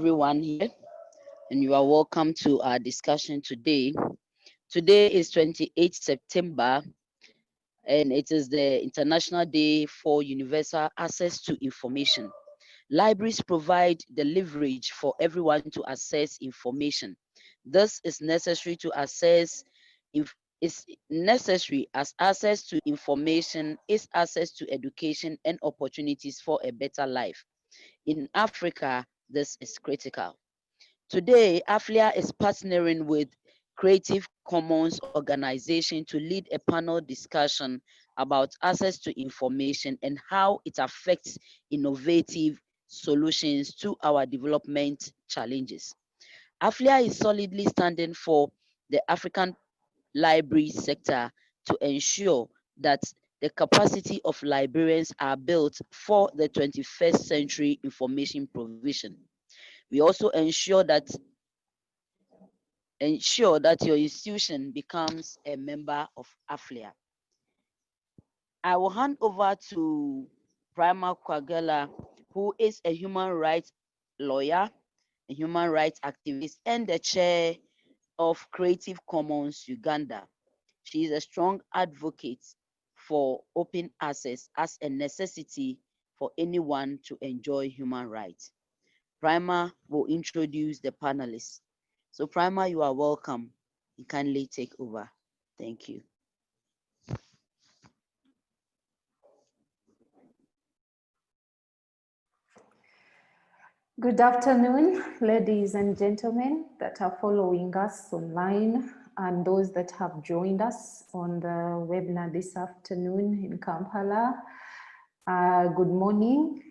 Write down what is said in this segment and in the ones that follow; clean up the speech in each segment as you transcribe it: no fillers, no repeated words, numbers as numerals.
everyone here, and you are welcome to our discussion today. Today is 28th September, and it is the International Day for Universal Access to Information. Libraries provide the leverage for everyone to access information. This is necessary to access is necessary as access to information is access to education and opportunities for a better life. In Africa, this is critical. Today, AfLIA is partnering with Creative Commons organization to lead a panel discussion about access to information and how it affects innovative solutions to our development challenges. AfLIA is solidly standing for the African library sector to ensure that the capacity of librarians are built for the 21st century information provision. We also ensure that your institution becomes a member of AfLIA. I will hand over to Prima Kwagala, who is a human rights lawyer, a human rights activist, and the chair of Creative Commons Uganda. She is a strong advocate for open access as a necessity for anyone to enjoy human rights. Prima will introduce the panelists. So Prima, you are welcome. You kindly take over. Thank you. Good afternoon, ladies and gentlemen that are following us online and those that have joined us on the webinar this afternoon in Kampala. Good morning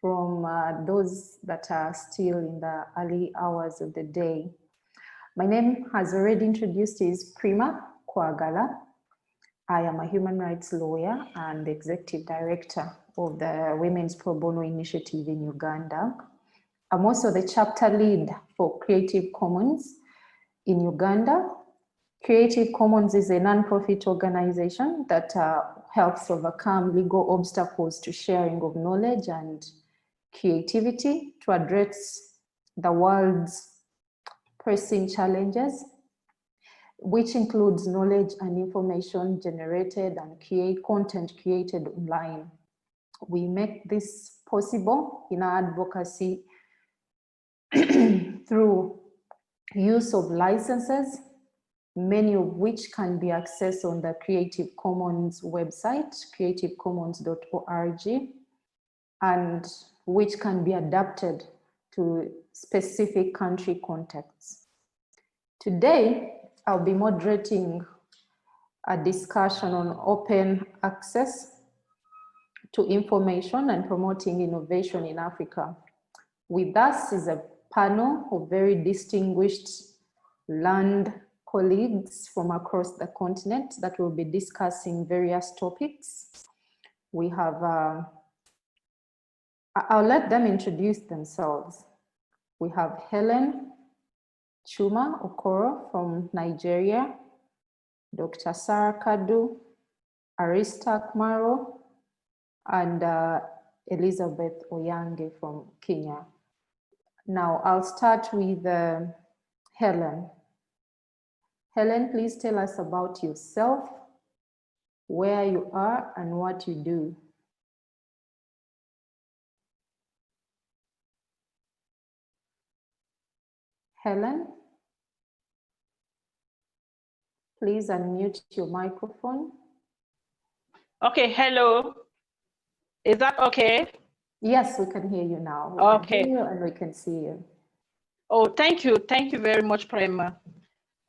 from those that are still in the early hours of the day. My name, as already introduced, is Prima Kwagala. I am a human rights lawyer and the executive director of the Women's Pro Bono Initiative in Uganda. I'm also the chapter lead for Creative Commons in Uganda. Creative Commons is a non-profit organization that helps overcome legal obstacles to sharing of knowledge and creativity to address the world's pressing challenges, which includes knowledge and information generated and content created online. We make this possible in our advocacy through use of licenses, many of which can be accessed on the Creative Commons website, creativecommons.org, and which can be adapted to specific country contexts. Today, I'll be moderating a discussion on open access to information and promoting innovation in Africa. With us is a panel of very distinguished learned colleagues from across the continent that will be discussing various topics. We have, I'll let them introduce themselves. We have Helen Chuma-Okoro from Nigeria, Dr. Sarah Kadu, Aris Maro, and Elizabeth Oyange from Kenya. Now, I'll start with Helen. Helen, please tell us about yourself, where you are, and what you do. Helen, please unmute your microphone. Okay, hello. Is that okay? Yes, we can hear you now. We okay. can hear you and we can see you. Oh, thank you. Thank you very much, Prima.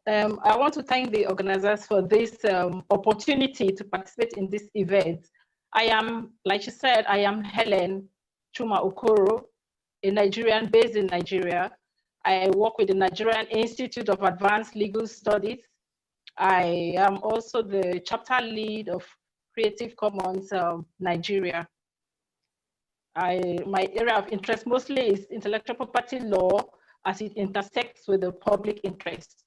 I want to thank the organizers for this opportunity to participate in this event. I am, like you said, I am Helen Chuma-Okoro, a Nigerian based in Nigeria. I work with the Nigerian Institute of Advanced Legal Studies. I am also the chapter lead of Creative Commons Nigeria. My area of interest mostly is intellectual property law as it intersects with the public interest.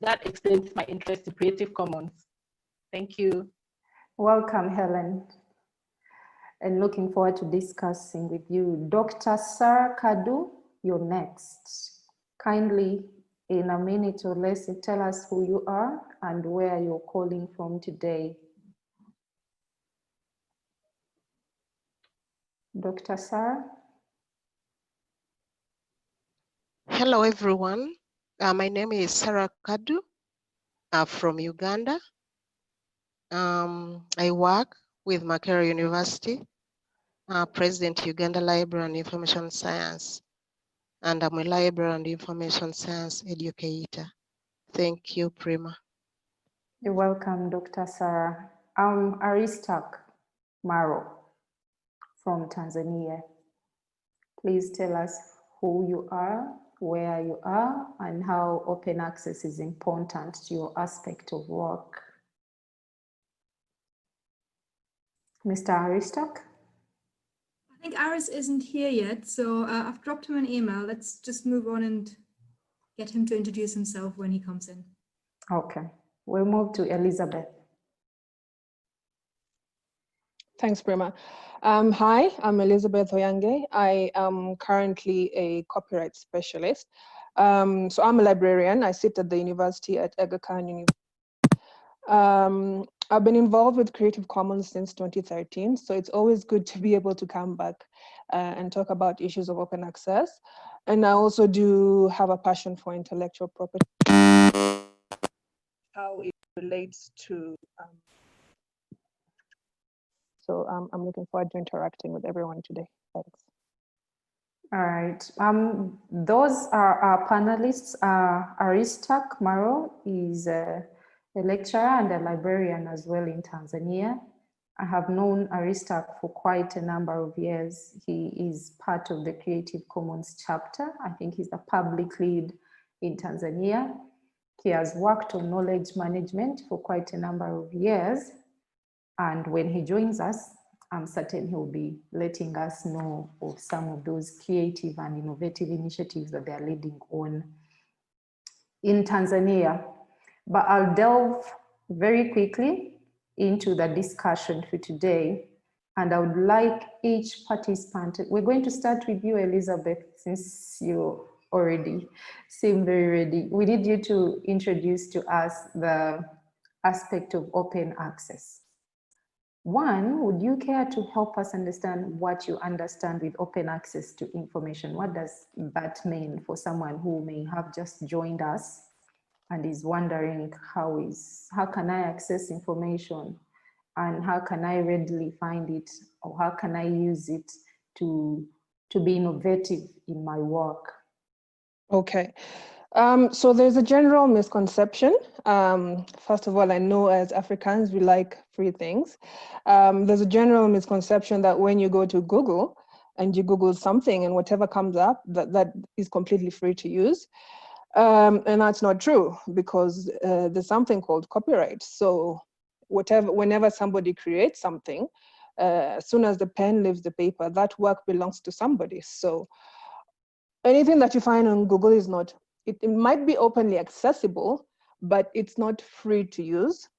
That extends my interest in Creative Commons. Thank you. Welcome, Helen. And looking forward to discussing with you. Dr. Sarah Kadu, you're next. Kindly, in a minute or less, tell us who you are and where you're calling from today. Dr. Sarah? Hello, everyone. My name is Sarah Kadu from Uganda. I work with Makerere University, President Uganda Library and Information Science, and I'm a library and information science educator. Thank you, Prima. You're welcome, Dr. Sarah. I'm Aris Maro from Tanzania. Please tell us who you are, where you are, and how open access is important to your aspect of work. Mr. Aristok? I think Aris isn't here yet, so I've dropped him an email. Let's just move on and get him to introduce himself when he comes in. Okay, we'll move to Elizabeth. Thanks, Prima. Hi, I'm Elizabeth Oyange. I am currently a copyright specialist. So I'm a librarian. I sit at the university at Aga Khan University. I've been involved with Creative Commons since 2013, so it's always good to be able to come back and talk about issues of open access. And I also do have a passion for intellectual property, how it relates to so I'm looking forward to interacting with everyone today. Thanks. All right. Those are our panelists. Aris Maro is a lecturer and a librarian as well in Tanzania. I have known Aris for quite a number of years. He is part of the Creative Commons chapter. I think he's the public lead in Tanzania. He has worked on knowledge management for quite a number of years. And when he joins us, I'm certain he'll be letting us know of some of those creative and innovative initiatives that they're leading on in Tanzania. But I'll delve very quickly into the discussion for today. And I would like each participant, we're going to start with you, Elizabeth, since you already seem very ready. We need you to introduce to us the aspect of open access. One, would you care to help us understand what you understand with open access to information? What does that mean for someone who may have just joined us and is wondering how can I access information and how can I readily find it, or how can I use it to be innovative in my work? Okay. So there's a general misconception. First of all, I know as Africans, we like free things. There's a general misconception that when you go to Google and you Google something and whatever comes up, that is completely free to use. And that's not true, because there's something called copyright. So whenever somebody creates something, as soon as the pen leaves the paper, that work belongs to somebody. So anything that you find on Google is not, it might be openly accessible, but it's not free to use.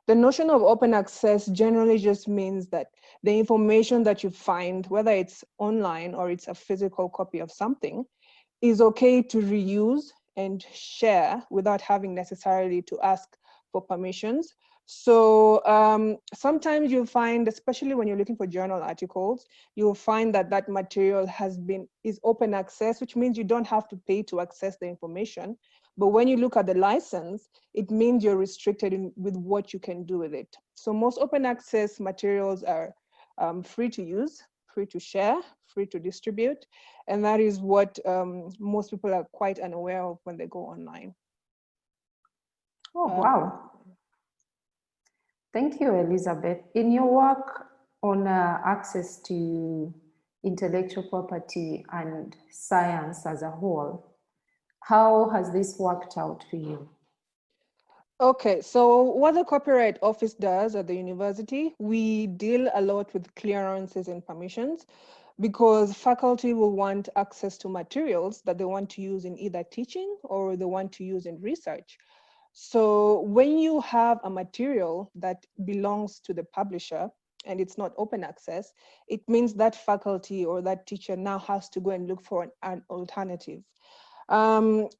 The notion of open access generally just means that the information that you find, whether it's online or it's a physical copy of something, is okay to reuse and share without having necessarily to ask for permissions. So sometimes you'll find, especially when you're looking for journal articles, you'll find that that material is open access, which means you don't have to pay to access the information. But when you look at the license, it means you're restricted with what you can do with it. So most open access materials are free to use, free to share, free to distribute. And that is what most people are quite unaware of when they go online. Oh, wow. Thank you, Elizabeth. In your work on access to intellectual property and science as a whole, how has this worked out for you? Okay, so what the Copyright Office does at the university, we deal a lot with clearances and permissions, because faculty will want access to materials that they want to use in either teaching or they want to use in research. So when you have a material that belongs to the publisher, and it's not open access, it means that faculty or that teacher now has to go and look for an alternative.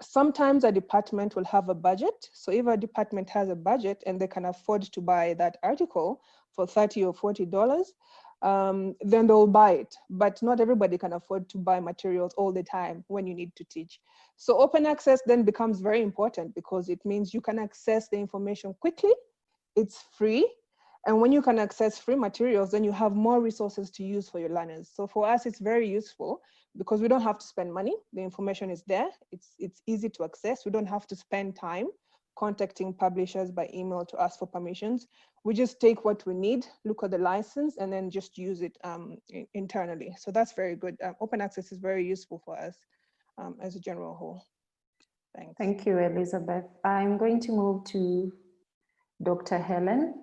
Sometimes a department will have a budget. So if a department has a budget and they can afford to buy that article for $30 or $40, then they'll buy it. But not everybody can afford to buy materials all the time when you need to teach. So open access then becomes very important because it means you can access the information quickly, it's free. And when you can access free materials, then you have more resources to use for your learners. So for us, it's very useful because we don't have to spend money. The information is there. It's easy to access. We don't have to spend time contacting publishers by email to ask for permissions. We just take what we need, look at the license, and then just use it internally. So that's very good. Open access is very useful for us as a general whole. Thanks. Thank you, Elizabeth. I'm going to move to Dr. Helen.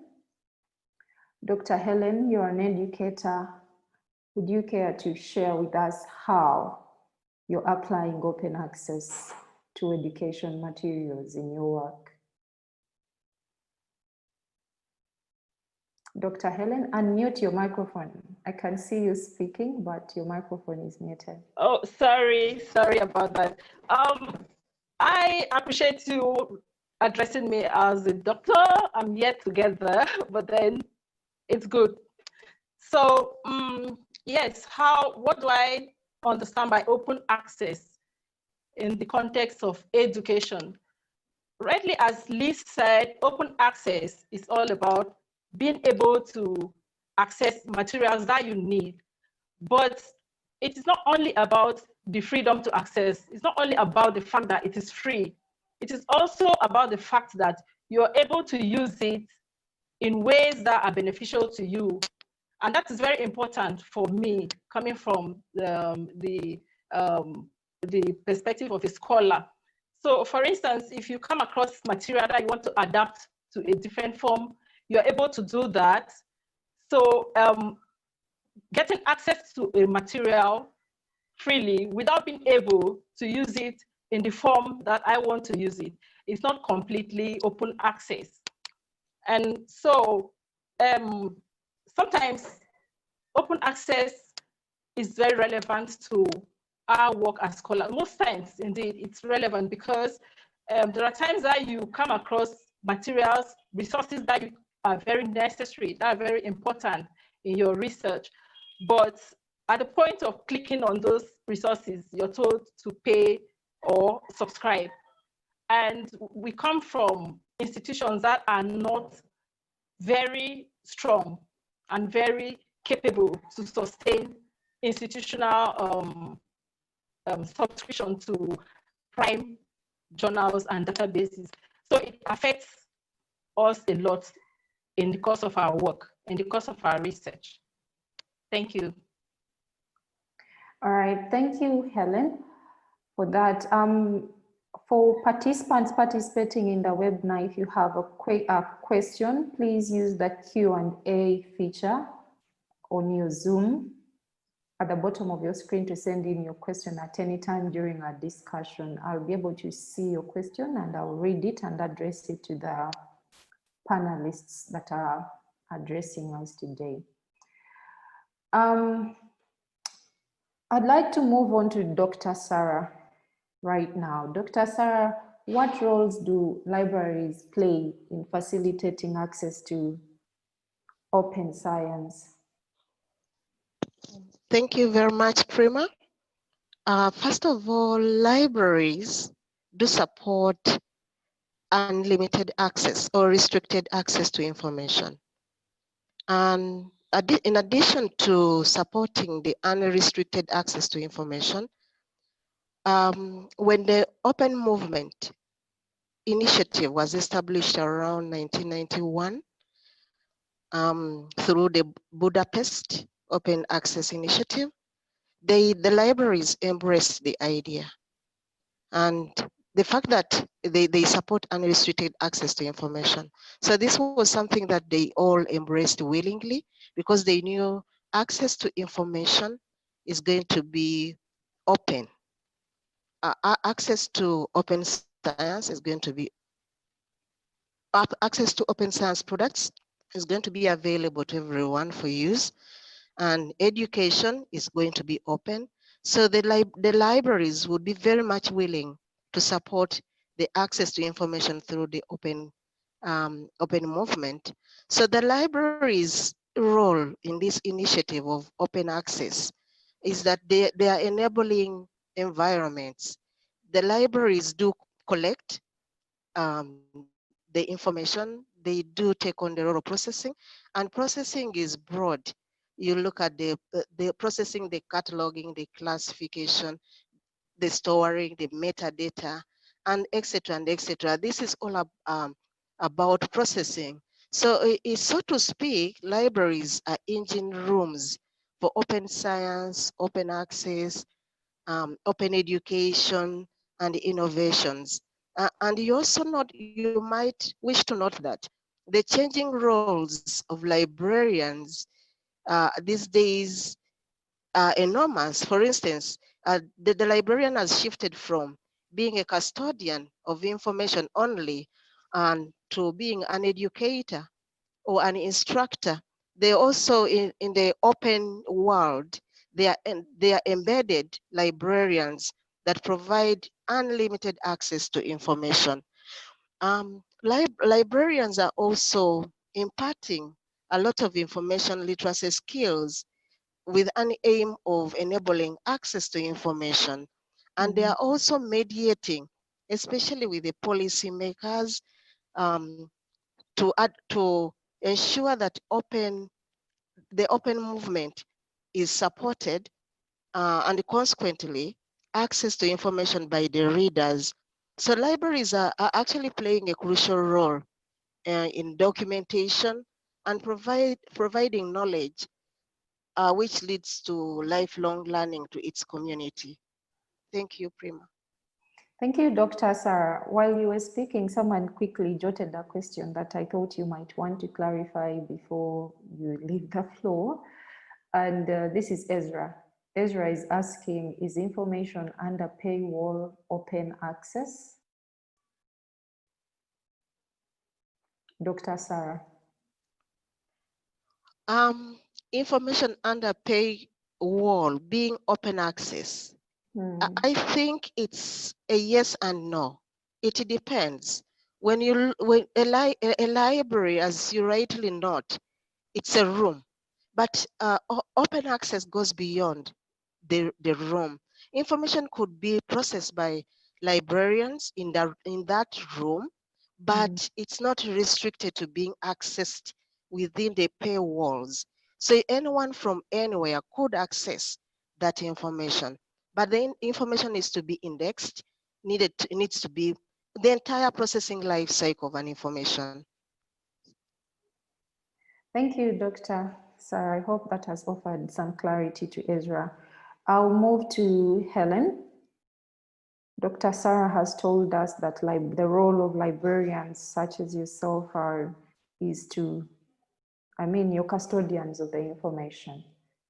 Dr. Helen, you're an educator. Would you care to share with us how you're applying open access to education materials in your work? Dr. Helen, unmute your microphone. I can see you speaking, but your microphone is muted. Oh, sorry about that. I appreciate you addressing me as a doctor. I'm yet to get there, but then it's good. So yes, what do I understand by open access in the context of education? Rightly, as Liz said, open access is all about being able to access materials that you need. But it is not only about the freedom to access. It's not only about the fact that it is free. It is also about the fact that you're able to use it in ways that are beneficial to you. And that is very important for me, coming from the perspective of a scholar. So for instance, if you come across material that you want to adapt to a different form, you're able to do that. So getting access to a material freely without being able to use it in the form that I want to use it is not completely open access. And so sometimes open access is very relevant to our work as scholars. Most times, indeed, it's relevant because there are times that you come across materials, resources that are very necessary, that are very important in your research. But at the point of clicking on those resources, you're told to pay or subscribe. And we come from institutions that are not very strong and very capable to sustain institutional subscription to prime journals and databases. So it affects us a lot in the course of our work, in the course of our research. Thank you. All right, thank you, Helen, for that. For participants participating in the webinar, if you have a question, please use the Q&A feature on your Zoom at the bottom of your screen to send in your question at any time during our discussion. I'll be able to see your question and I'll read it and address it to the panelists that are addressing us today. I'd like to move on to Dr. Sarah right now. Dr. Sarah, what roles do libraries play in facilitating access to open science? Thank you very much, Prima. First of all, libraries do support unlimited access or restricted access to information. And in addition to supporting the unrestricted access to information, when the Open Movement initiative was established around 1991 through the Budapest Open Access Initiative, the libraries embraced the idea. And the fact that they support unrestricted access to information. So this was something that they all embraced willingly because they knew access to information is going to be open. Access to open science is going to be access to open science products is going to be available to everyone for use, and education is going to be open. So the libraries would be very much willing to support the access to information through the open movement. So the library's role in this initiative of open access is that they are enabling environments. The libraries do collect the information, they do take on the role of processing, and processing is broad. You look at the processing, the cataloging, the classification, the storing, the metadata, and etc. and etc. This is all about processing. So so to speak, libraries are engine rooms for open science, open access, open education, and innovations. And you also you might wish to note that the changing roles of librarians these days are enormous. For instance, the librarian has shifted from being a custodian of information only and to being an educator or an instructor. They also in the open world, they are embedded librarians that provide unlimited access to information. Librarians are also imparting a lot of information literacy skills with an aim of enabling access to information. And they are also mediating, especially with the policymakers, to ensure that the open movement is supported and consequently access to information by the readers. So libraries are actually playing a crucial role in documentation and providing knowledge, which leads to lifelong learning to its community. Thank you, Prima. Thank you, Dr. Sarah. While you were speaking, someone quickly jotted a question that I thought you might want to clarify before you leave the floor. And this is Ezra. Ezra is asking, is information under paywall open access? Dr. Sarah. Information under paywall being open access. I think it's a yes and no. It depends. When a library, as you rightly note, it's a room, but open access goes beyond the room. Information could be processed by librarians in that room, but it's not restricted to being accessed within the paywalls. So anyone from anywhere could access that information, but the information needs to be indexed, it needs to be the entire processing life cycle of an information. Thank you, Dr. Sarah. I hope that has offered some clarity to Ezra. I'll move to Helen. Dr. Sarah has told us that the role of librarians such as yourself is to, you're custodians of the information.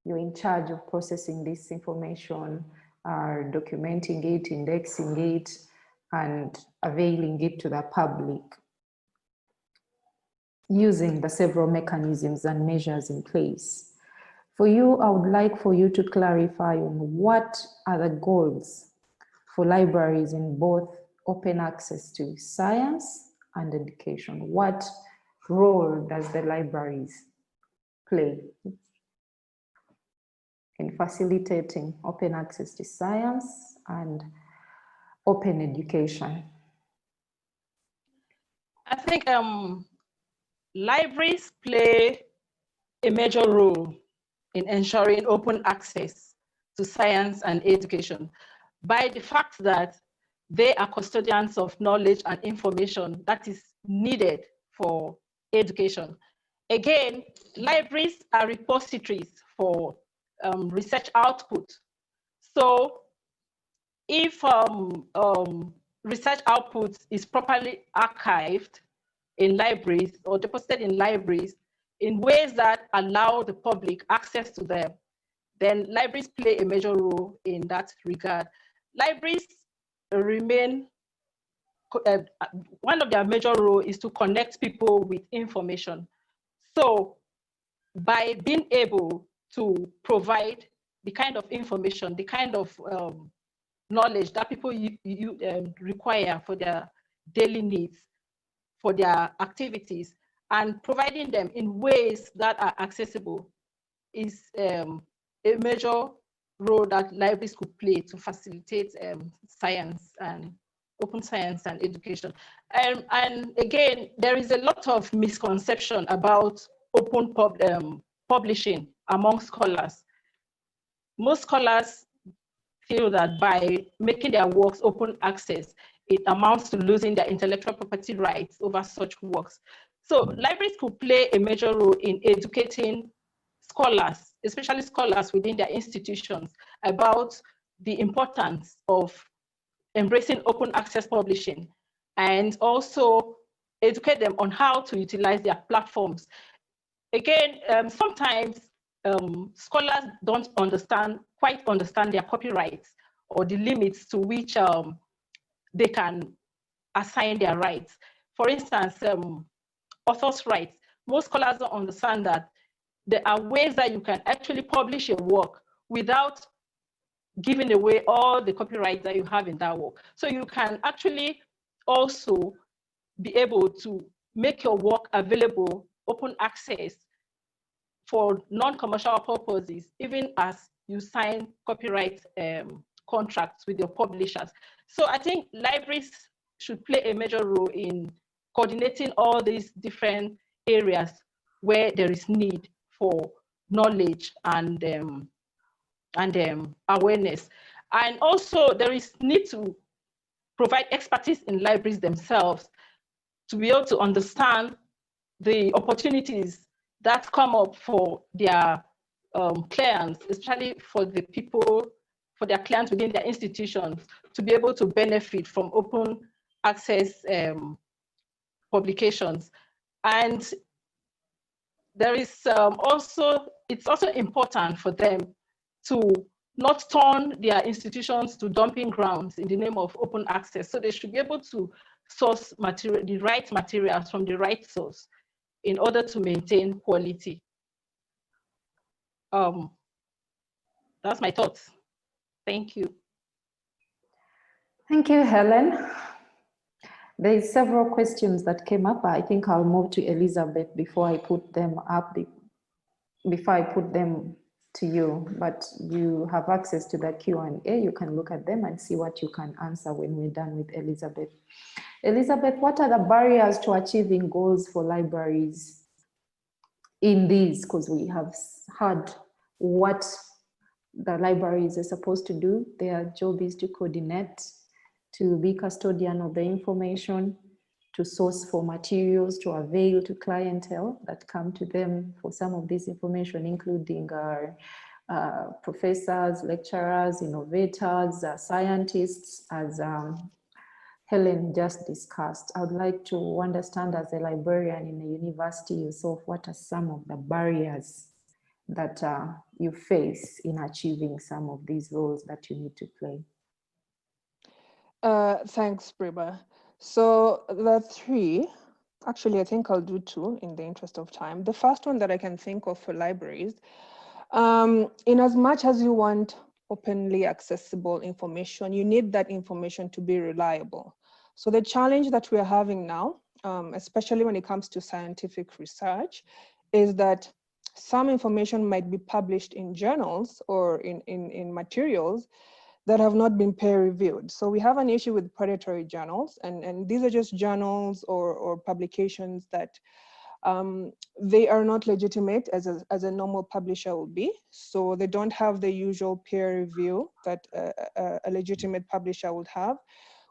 You're in charge of processing this information, documenting it, indexing it, and availing it to the public using the several mechanisms and measures in place. For you, I would like for you to clarify on what are the goals for libraries in both open access to science and education. What role does the libraries play in facilitating open access to science and open education? I think libraries play a major role in ensuring open access to science and education by the fact that they are custodians of knowledge and information that is needed for education. Again, libraries are repositories for research output. So if research output is properly archived in libraries or deposited in libraries in ways that allow the public access to them, then libraries play a major role in that regard. Libraries remain, one of their major role is to connect people with information. So by being able to provide the kind of information, the kind of knowledge that people require for their daily needs, for their activities, and providing them in ways that are accessible is a major role that libraries could play to facilitate science and open science and education. And again, there is a lot of misconception about open publishing among scholars. Most scholars feel that by making their works open access, it amounts to losing their intellectual property rights over such works. So libraries could play a major role in educating scholars, especially scholars within their institutions, about the importance of embracing open access publishing, and also educate them on how to utilize their platforms. Again, sometimes scholars don't quite understand their copyrights or the limits to which they can assign their rights. For instance, author's rights. Most scholars don't understand that there are ways that you can actually publish a work without giving away all the copyrights that you have in that work. So you can actually also be able to make your work available, open access for non-commercial purposes, even as you sign copyright contracts with your publishers. So I think libraries should play a major role in coordinating all these different areas where there is need for knowledge and awareness. And also there is need to provide expertise in libraries themselves to be able to understand the opportunities that come up for their clients, especially for the people, for their clients within their institutions, to be able to benefit from open access publications. And there is it's also important for them to not turn their institutions to dumping grounds in the name of open access. So they should be able to source the right materials from the right source in order to maintain quality. That's my thoughts. Thank you. Thank you, Helen. There's several questions that came up. I think I'll move to Elizabeth before I put them up, before I put them to you, but you have access to the Q&A. You can look at them and see what you can answer when we're done with Elizabeth. Elizabeth, what are the barriers to achieving goals for libraries in these? Because we have heard what the libraries are supposed to do. Their job is to coordinate, to be custodian of the information, to source for materials, to avail to clientele that come to them for some of this information, including our professors, lecturers, innovators, scientists, as Helen just discussed. I would like to understand, as a librarian in a university yourself, what are some of the barriers that you face in achieving some of these roles that you need to play? Thanks, Briba. So the three, actually, I think I'll do two in the interest of time. The first one that I can think of for libraries, in as much as you want openly accessible information, you need that information to be reliable. So the challenge that we're having now, especially when it comes to scientific research, is that some information might be published in journals or in materials that have not been peer reviewed. So we have an issue with predatory journals, and these are just journals or publications that they are not legitimate as a normal publisher would be. So they don't have the usual peer review that a legitimate publisher would have,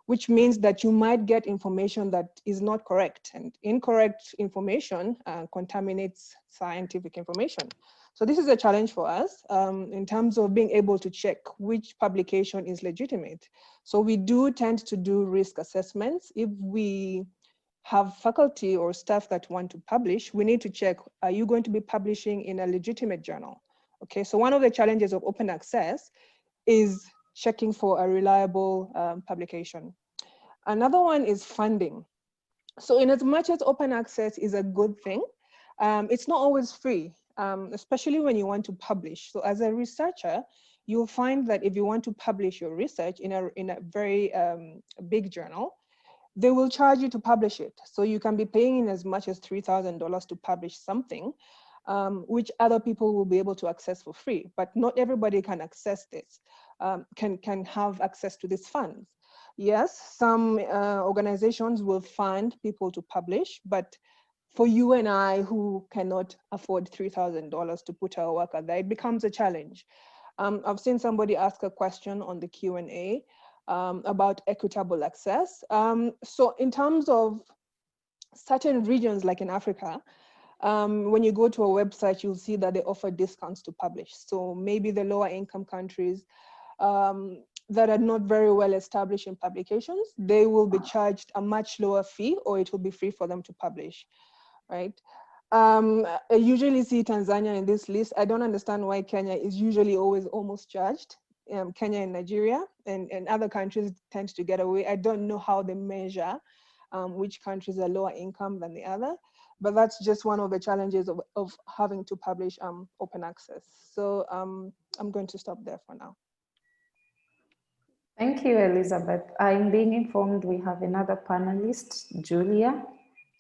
which means that you might get information that is not correct, and incorrect information contaminates scientific information. So this is a challenge for us in terms of being able to check which publication is legitimate. So we do tend to do risk assessments. If we have faculty or staff that want to publish, we need to check, are you going to be publishing in a legitimate journal? Okay, so one of the challenges of open access is checking for a reliable publication. Another one is funding. So in as much as open access is a good thing, it's not always free, especially when you want to publish. So as a researcher, you'll find that if you want to publish your research in a very big journal, they will charge you to publish it. So you can be paying in as much as $3,000 to publish something, which other people will be able to access for free. But not everybody can access this, can have access to these funds. Yes, some organizations will fund people to publish, but for you and I who cannot afford $3,000 to put our work out there, it becomes a challenge. I've seen somebody ask a question on the Q&A about equitable access. So in terms of certain regions like in Africa, when you go to a website, you'll see that they offer discounts to publish. So maybe the lower income countries that are not very well established in publications, they will be charged a much lower fee, or it will be free for them to publish, right? I usually see Tanzania in this list. I don't understand why Kenya is usually always almost charged. Kenya and Nigeria and other countries tend to get away. I don't know how they measure which countries are lower income than the other, but that's just one of the challenges of having to publish open access. So I'm going to stop there for now. Thank you, Elizabeth. I'm being informed we have another panelist, Julia.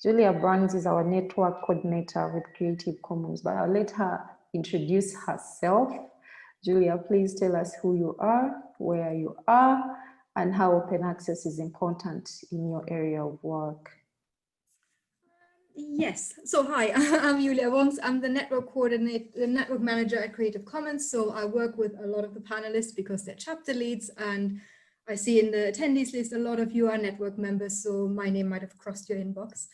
Julia Brungs is our network coordinator with Creative Commons, but I'll let her introduce herself. Julia, please tell us who you are, where you are, and how open access is important in your area of work. Yes, so hi, I'm Julia Brungs. I'm the network coordinator, the network manager at Creative Commons. So I work with a lot of the panelists because they're chapter leads, and I see in the attendees list, a lot of you are network members, so my name might have crossed your inbox.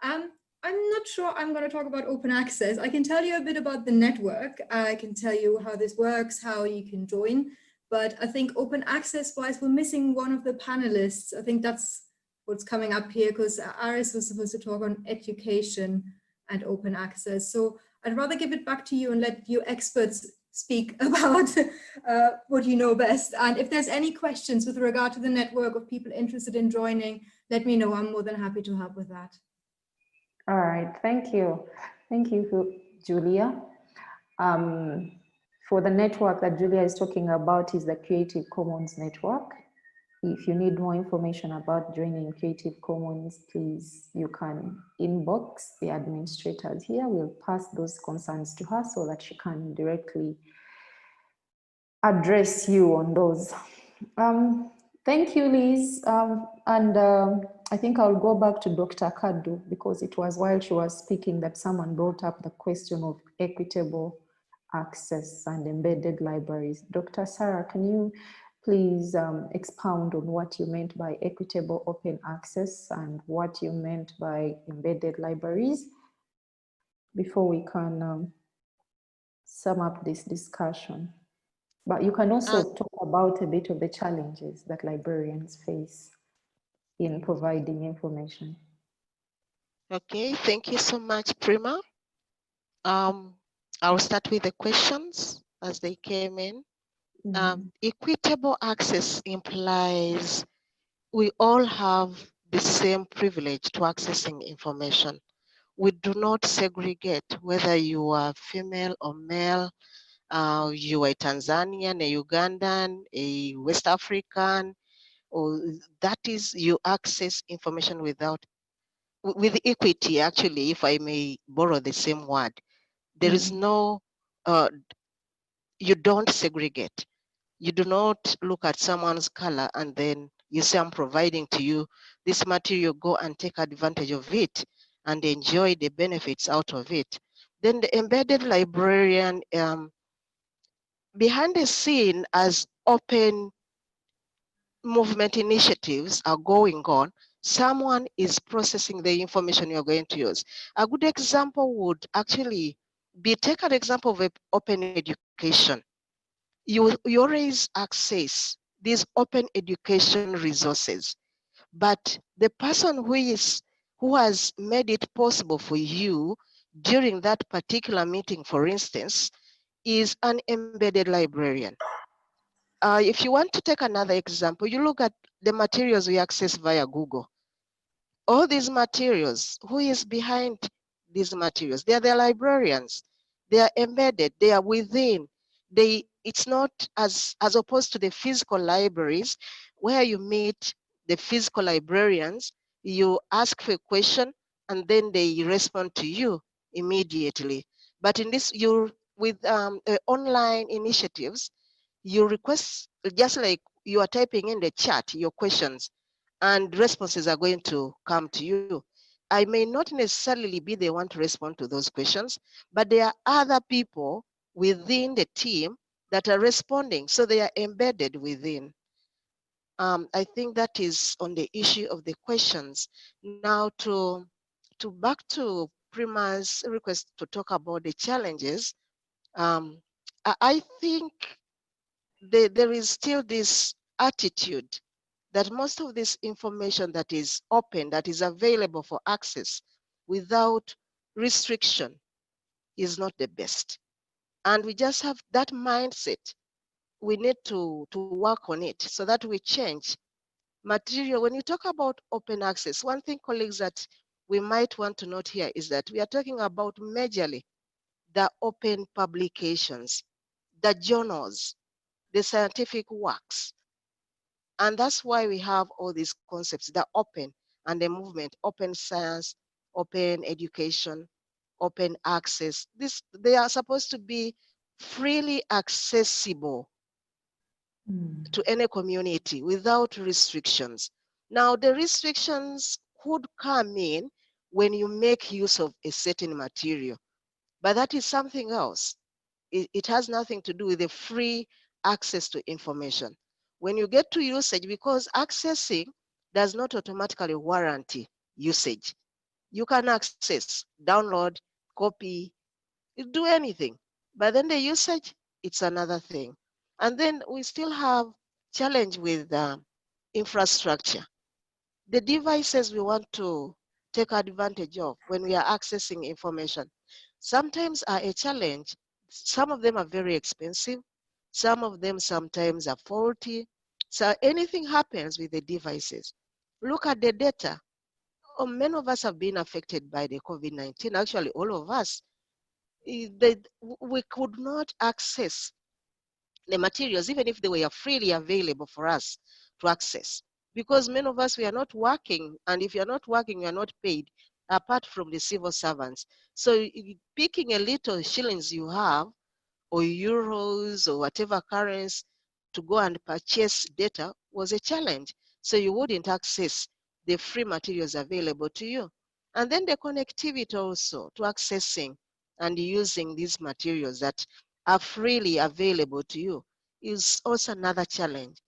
I'm not sure I'm going to talk about open access. I can tell you a bit about the network. I can tell you how this works, how you can join, but I think open access wise, we're missing one of the panelists. I think that's what's coming up here, because Aris was supposed to talk on education and open access. So I'd rather give it back to you and let you experts speak about what you know best. And if there's any questions with regard to the network of people interested in joining, let me know. I'm more than happy to help with that. All right, thank you. Thank you, Julia. For the network that Julia is talking about is the Creative Commons network. If you need more information about joining Creative Commons, please, you can inbox the administrators here. We'll pass those concerns to her so that she can directly address you on those. Thank you, Liz. I think I'll go back to Dr. Kadu, because it was while she was speaking that someone brought up the question of equitable access and embedded libraries. Dr. Sarah, can you please expound on what you meant by equitable open access and what you meant by embedded libraries before we can sum up this discussion? But you can also talk about a bit of the challenges that librarians face in providing information. Okay, thank you so much, Prima. I'll start with the questions as they came in. Equitable access implies we all have the same privilege to accessing information. We do not segregate whether you are female or male, you are a Tanzanian, a Ugandan, a West African, or that is, you access information with equity, actually, if I may borrow the same word. There is no, you don't segregate. You do not look at someone's color and then you say, I'm providing to you this material, go and take advantage of it and enjoy the benefits out of it. Then the embedded librarian, behind the scene, as open movement initiatives are going on, someone is processing the information you're going to use. A good example would actually be, take an example of open education. You always access these open education resources, but the person who has made it possible for you during that particular meeting, for instance, is an embedded librarian. If you want to take another example, you look at the materials we access via Google. All these materials, who is behind these materials. They are the librarians. They are embedded. They are within. It's not as opposed to the physical libraries where you meet the physical librarians, you ask for a question and then they respond to you immediately. But in this, with online initiatives, you request just like you are typing in the chat your questions and responses are going to come to you. I may not necessarily be the one to respond to those questions, but there are other people within the team that are responding, so they are embedded within. I think that is on the issue of the questions. Now back to Prima's request to talk about the challenges, I think there is still this attitude that most of this information that is open, that is available for access without restriction is not the best. And we just have that mindset. We need to work on it so that we change material. When you talk about open access, one thing, colleagues, that we might want to note here is that we are talking about majorly the open publications, the journals, the scientific works. And that's why we have all these concepts, the open and the movement, open science, open education, open access. They are supposed to be freely accessible to any community without restrictions. Now, the restrictions could come in when you make use of a certain material, but that is something else. It has nothing to do with the free access to information. When you get to usage, because accessing does not automatically warranty usage. You can access, download, copy, do anything. But then the usage, it's another thing. And then we still have challenge with infrastructure. The devices we want to take advantage of when we are accessing information sometimes are a challenge. Some of them are very expensive. Some of them sometimes are faulty. So anything happens with the devices. Look at the data. Many of us have been affected by the COVID-19. Actually, all of us. We could not access the materials, even if they were freely available for us to access. Because many of us, we are not working, and if you're not working, you're not paid, apart from the civil servants. So picking a little shillings you have, or euros, or whatever currency, to go and purchase data was a challenge. So you wouldn't access the free materials available to you. And then the connectivity also to accessing and using these materials that are freely available to you is also another challenge.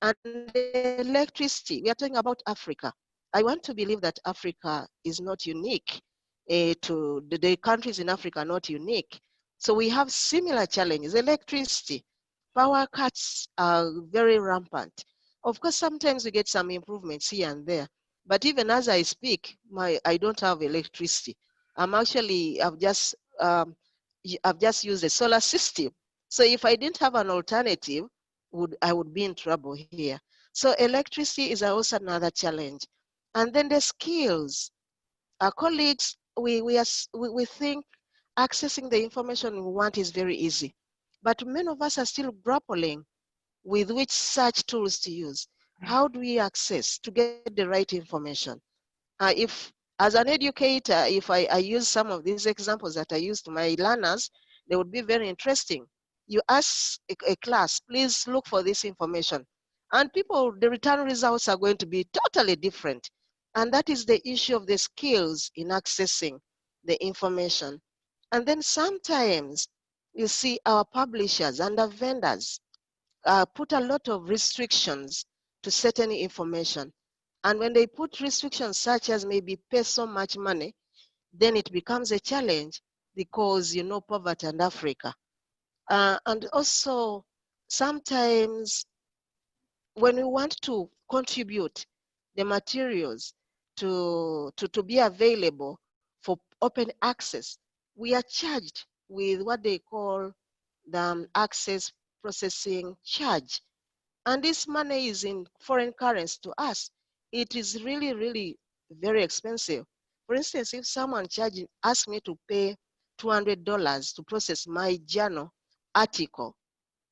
And electricity, we are talking about Africa. I want to believe that Africa is not unique to the countries in Africa are not unique. So we have similar challenges. Electricity, power cuts are very rampant. Of course, sometimes we get some improvements here and there, but even as I speak, I don't have electricity. I've just used a solar system. So if I didn't have an alternative, I would be in trouble here. So electricity is also another challenge. And then the skills. Our colleagues, we think accessing the information we want is very easy. But many of us are still grappling with which search tools to use. How do we access to get the right information? If, as an educator, if I use some of these examples that I use to my learners, they would be very interesting. You ask a class, please look for this information. And the return results are going to be totally different. And that is the issue of the skills in accessing the information. And then sometimes you see our publishers and our vendors put a lot of restrictions to certain information. And when they put restrictions such as maybe pay so much money, then it becomes a challenge because you know poverty and Africa. And also sometimes when we want to contribute the materials to be available for open access, we are charged with what they call the access processing charge. And this money is in foreign currency to us. It is really, really very expensive. For For instance, if someone asks me to pay $200 to process my journal article,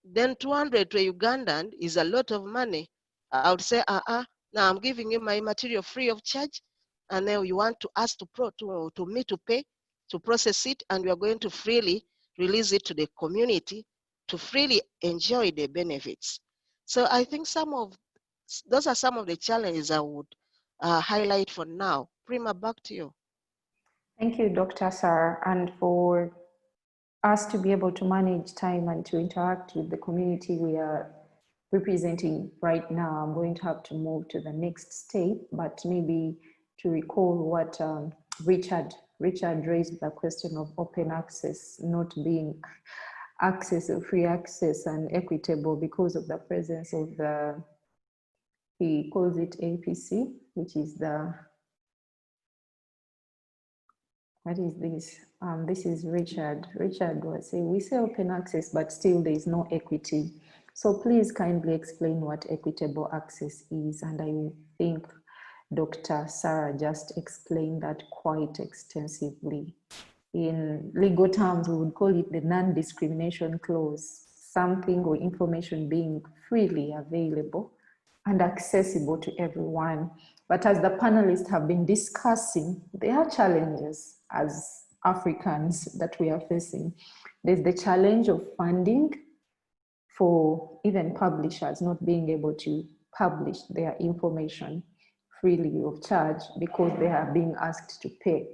then 200 to a Ugandan is a lot of money. I would say, now I'm giving you my material free of charge, and then you want to ask to me to pay to process it, and we are going to freely release it to the community to freely enjoy the benefits. So I think those are some of the challenges I would highlight for now. Prima, back to you. Thank you, Dr. Sarah, and for us to be able to manage time and to interact with the community we are representing right now. I'm going to have to move to the next step, but maybe to recall what Richard raised, the question of open access not being access or free access and equitable because of the presence of he calls it APC, which is what is this? This is Richard. Richard was saying, we say open access, but still there is no equity. So please kindly explain what equitable access is. And I think Dr. Sarah just explained that quite extensively. In legal terms, we would call it the non-discrimination clause, something or information being freely available and accessible to everyone. But as the panelists have been discussing, there are challenges as Africans that we are facing. There's the challenge of funding for even publishers not being able to publish their information freely of charge because they are being asked to pay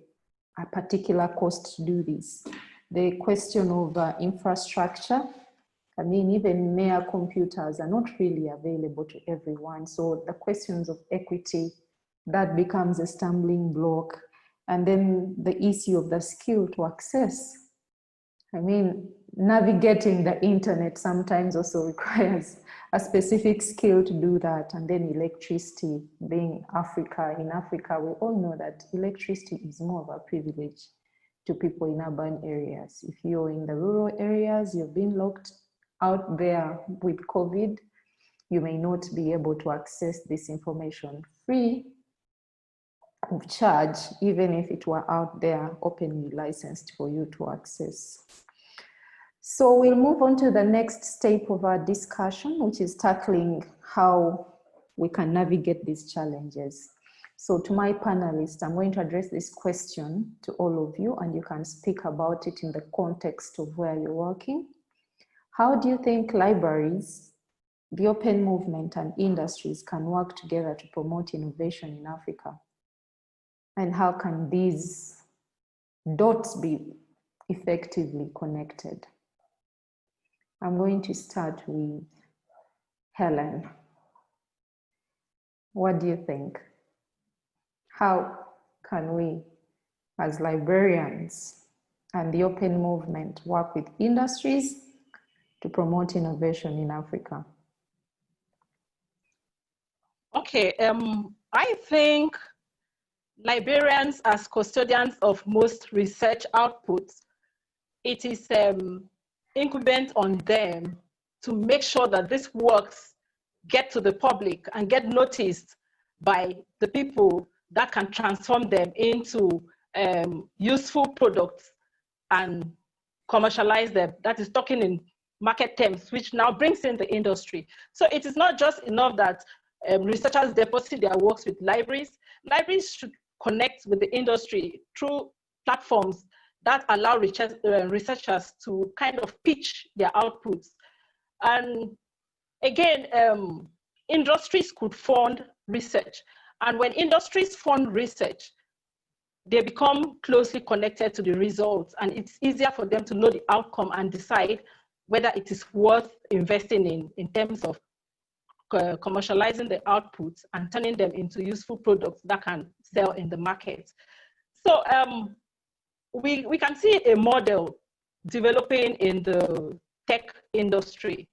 a particular cost to do this. The question of infrastructure, I mean, even mere computers are not really available to everyone. So the questions of equity, that becomes a stumbling block. And then the issue of the skill to access. I mean, navigating the internet sometimes also requires a specific skill to do that. And then electricity, being in Africa, we all know that electricity is more of a privilege to people in urban areas. If you're in the rural areas, you've been locked out there with COVID, you may not be able to access this information free of charge, even if it were out there openly licensed for you to access. So we'll move on to the next step of our discussion, which is tackling how we can navigate these challenges. So to my panelists, I'm going to address this question to all of you, and you can speak about it in the context of where you're working. How do you think libraries, the open movement, and industries can work together to promote innovation in Africa? And how can these dots be effectively connected? I'm going to start with Helen. What do you think? How can we, as librarians and the open movement, work with industries to promote innovation in Africa? Okay, I think librarians as custodians of most research outputs, it is incumbent on them to make sure that these works get to the public and get noticed by the people that can transform them into useful products and commercialize them. That is talking in market terms, which now brings in the industry. So it is not just enough that researchers deposit their works with libraries. Libraries should connect with the industry through platforms that allow researchers to kind of pitch their outputs. And again, industries could fund research. And when industries fund research, they become closely connected to the results, and it's easier for them to know the outcome and decide whether it is worth investing in terms of commercializing the outputs and turning them into useful products that can sell in the market. So we can see a model developing in the tech industry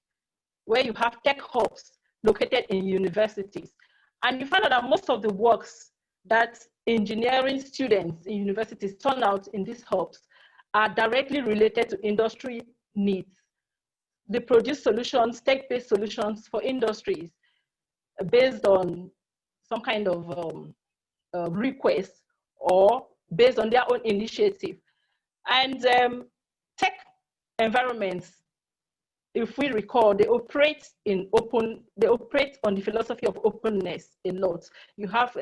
where you have tech hubs located in universities. And you find out that most of the works that engineering students in universities turn out in these hubs are directly related to industry needs. They produce solutions, tech-based solutions for industries based on some kind of request or based on their own initiative. And tech environments, if we recall, they operate on the philosophy of openness a lot. You have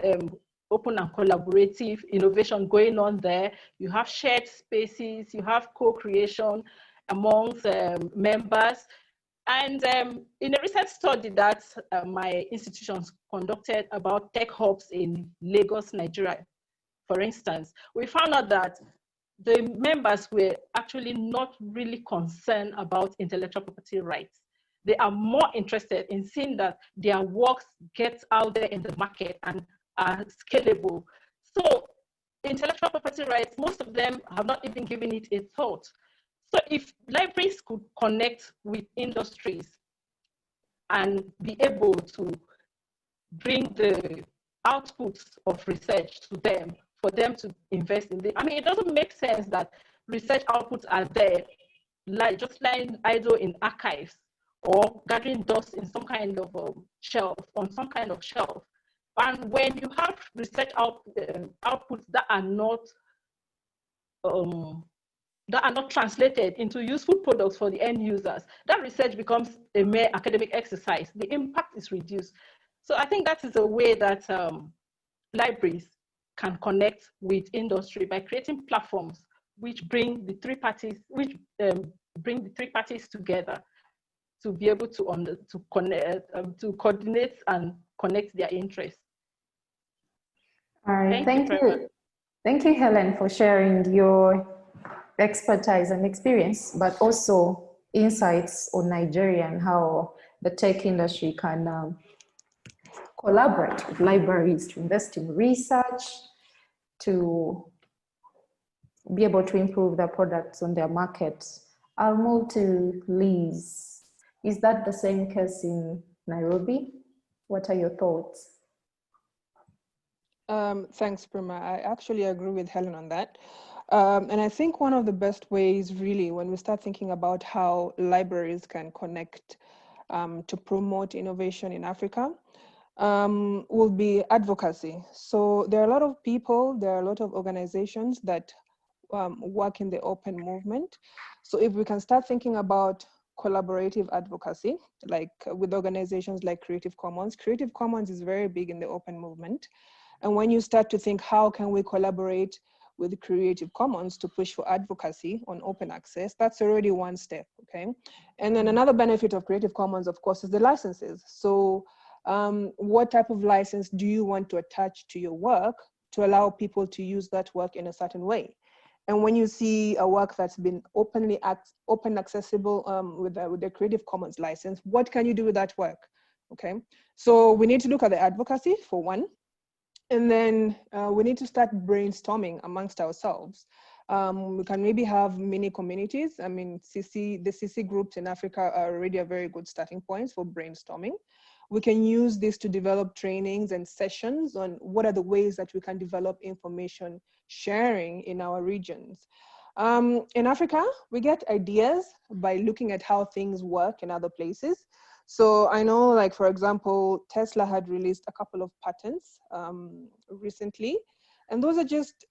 open and collaborative innovation going on there. You have shared spaces, you have co-creation amongst members. And in a recent study that my institutions conducted about tech hubs in Lagos, Nigeria, for instance, we found out that the members were actually not really concerned about intellectual property rights. They are more interested in seeing that their works get out there in the market and are scalable. So intellectual property rights, most of them have not even given it a thought. So if libraries could connect with industries and be able to bring the outputs of research to them, for them to invest in it. I mean, it doesn't make sense that research outputs are there, like just lying idle in archives or gathering dust in some kind of shelf, on some kind of shelf. And when you have research outputs that are not translated into useful products for the end users, that research becomes a mere academic exercise. The impact is reduced. So I think that is a way that libraries can connect with industry by creating platforms which bring the three parties, together to be able to coordinate and connect their interests. All right, thank you. Thank you, Helen, for sharing your expertise and experience, but also insights on Nigeria and how the tech industry can collaborate with libraries to invest in research, to be able to improve their products on their markets. I'll move to Liz. Is that the same case in Nairobi? What are your thoughts? Thanks, Prima. I actually agree with Helen on that. And I think one of the best ways, really, when we start thinking about how libraries can connect to promote innovation in Africa, will be advocacy. So there are a lot of people, there are a lot of organizations that work in the open movement. So if we can start thinking about collaborative advocacy, like with organizations like Creative Commons is very big in the open movement. And when you start to think, how can we collaborate with Creative Commons to push for advocacy on open access, that's already one step, okay? And then another benefit of Creative Commons, of course, is the licenses. So what type of license do you want to attach to your work to allow people to use that work in a certain way? And when you see a work that's been open accessible with the Creative Commons license, what can you do with that work, okay? So we need to look at the advocacy for one. And then we need to start brainstorming amongst ourselves. We can maybe have mini communities. I mean, the CC groups in Africa are already a very good starting point for brainstorming. We can use this to develop trainings and sessions on what are the ways that we can develop information sharing in our regions. In Africa, we get ideas by looking at how things work in other places. So I know, like, for example, Tesla had released a couple of patents recently, and those are just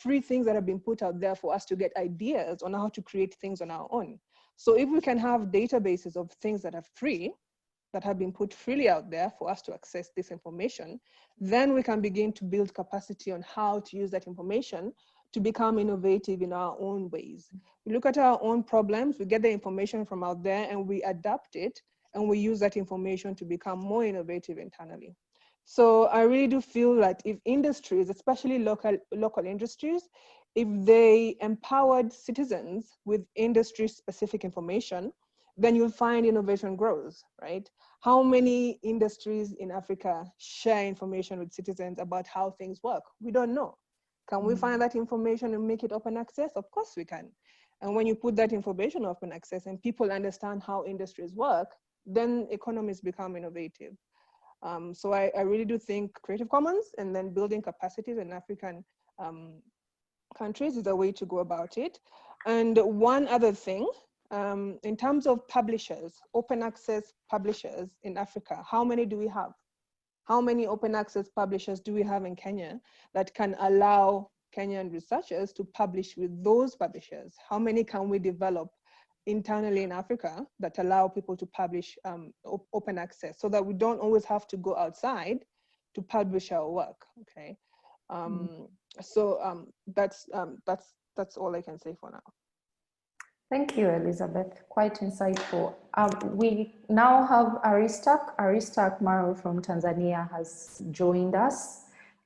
free things that have been put out there for us to get ideas on how to create things on our own. So if we can have databases of things that are free, that have been put freely out there for us to access this information, then we can begin to build capacity on how to use that information to become innovative in our own ways. We look at our own problems, we get the information from out there and we adapt it, and we use that information to become more innovative internally. So I really do feel that if industries, especially local industries, if they empowered citizens with industry-specific information, then you'll find innovation grows, right? How many industries in Africa share information with citizens about how things work? We don't know. Can we find that information and make it open access? Of course we can. And when you put that information open access and people understand how industries work, then economies become innovative. So I really do think Creative Commons and then building capacities in African countries is a way to go about it. And one other thing, in terms of publishers, open access publishers in Africa, how many do we have? How many open access publishers do we have in Kenya that can allow Kenyan researchers to publish with those publishers? How many can we develop internally in Africa that allow people to publish open access, so that we don't always have to go outside to publish our work? Okay, so that's all I can say for now. Thank you, Elizabeth. Quite insightful. We now have Aris Maro from Tanzania has joined us.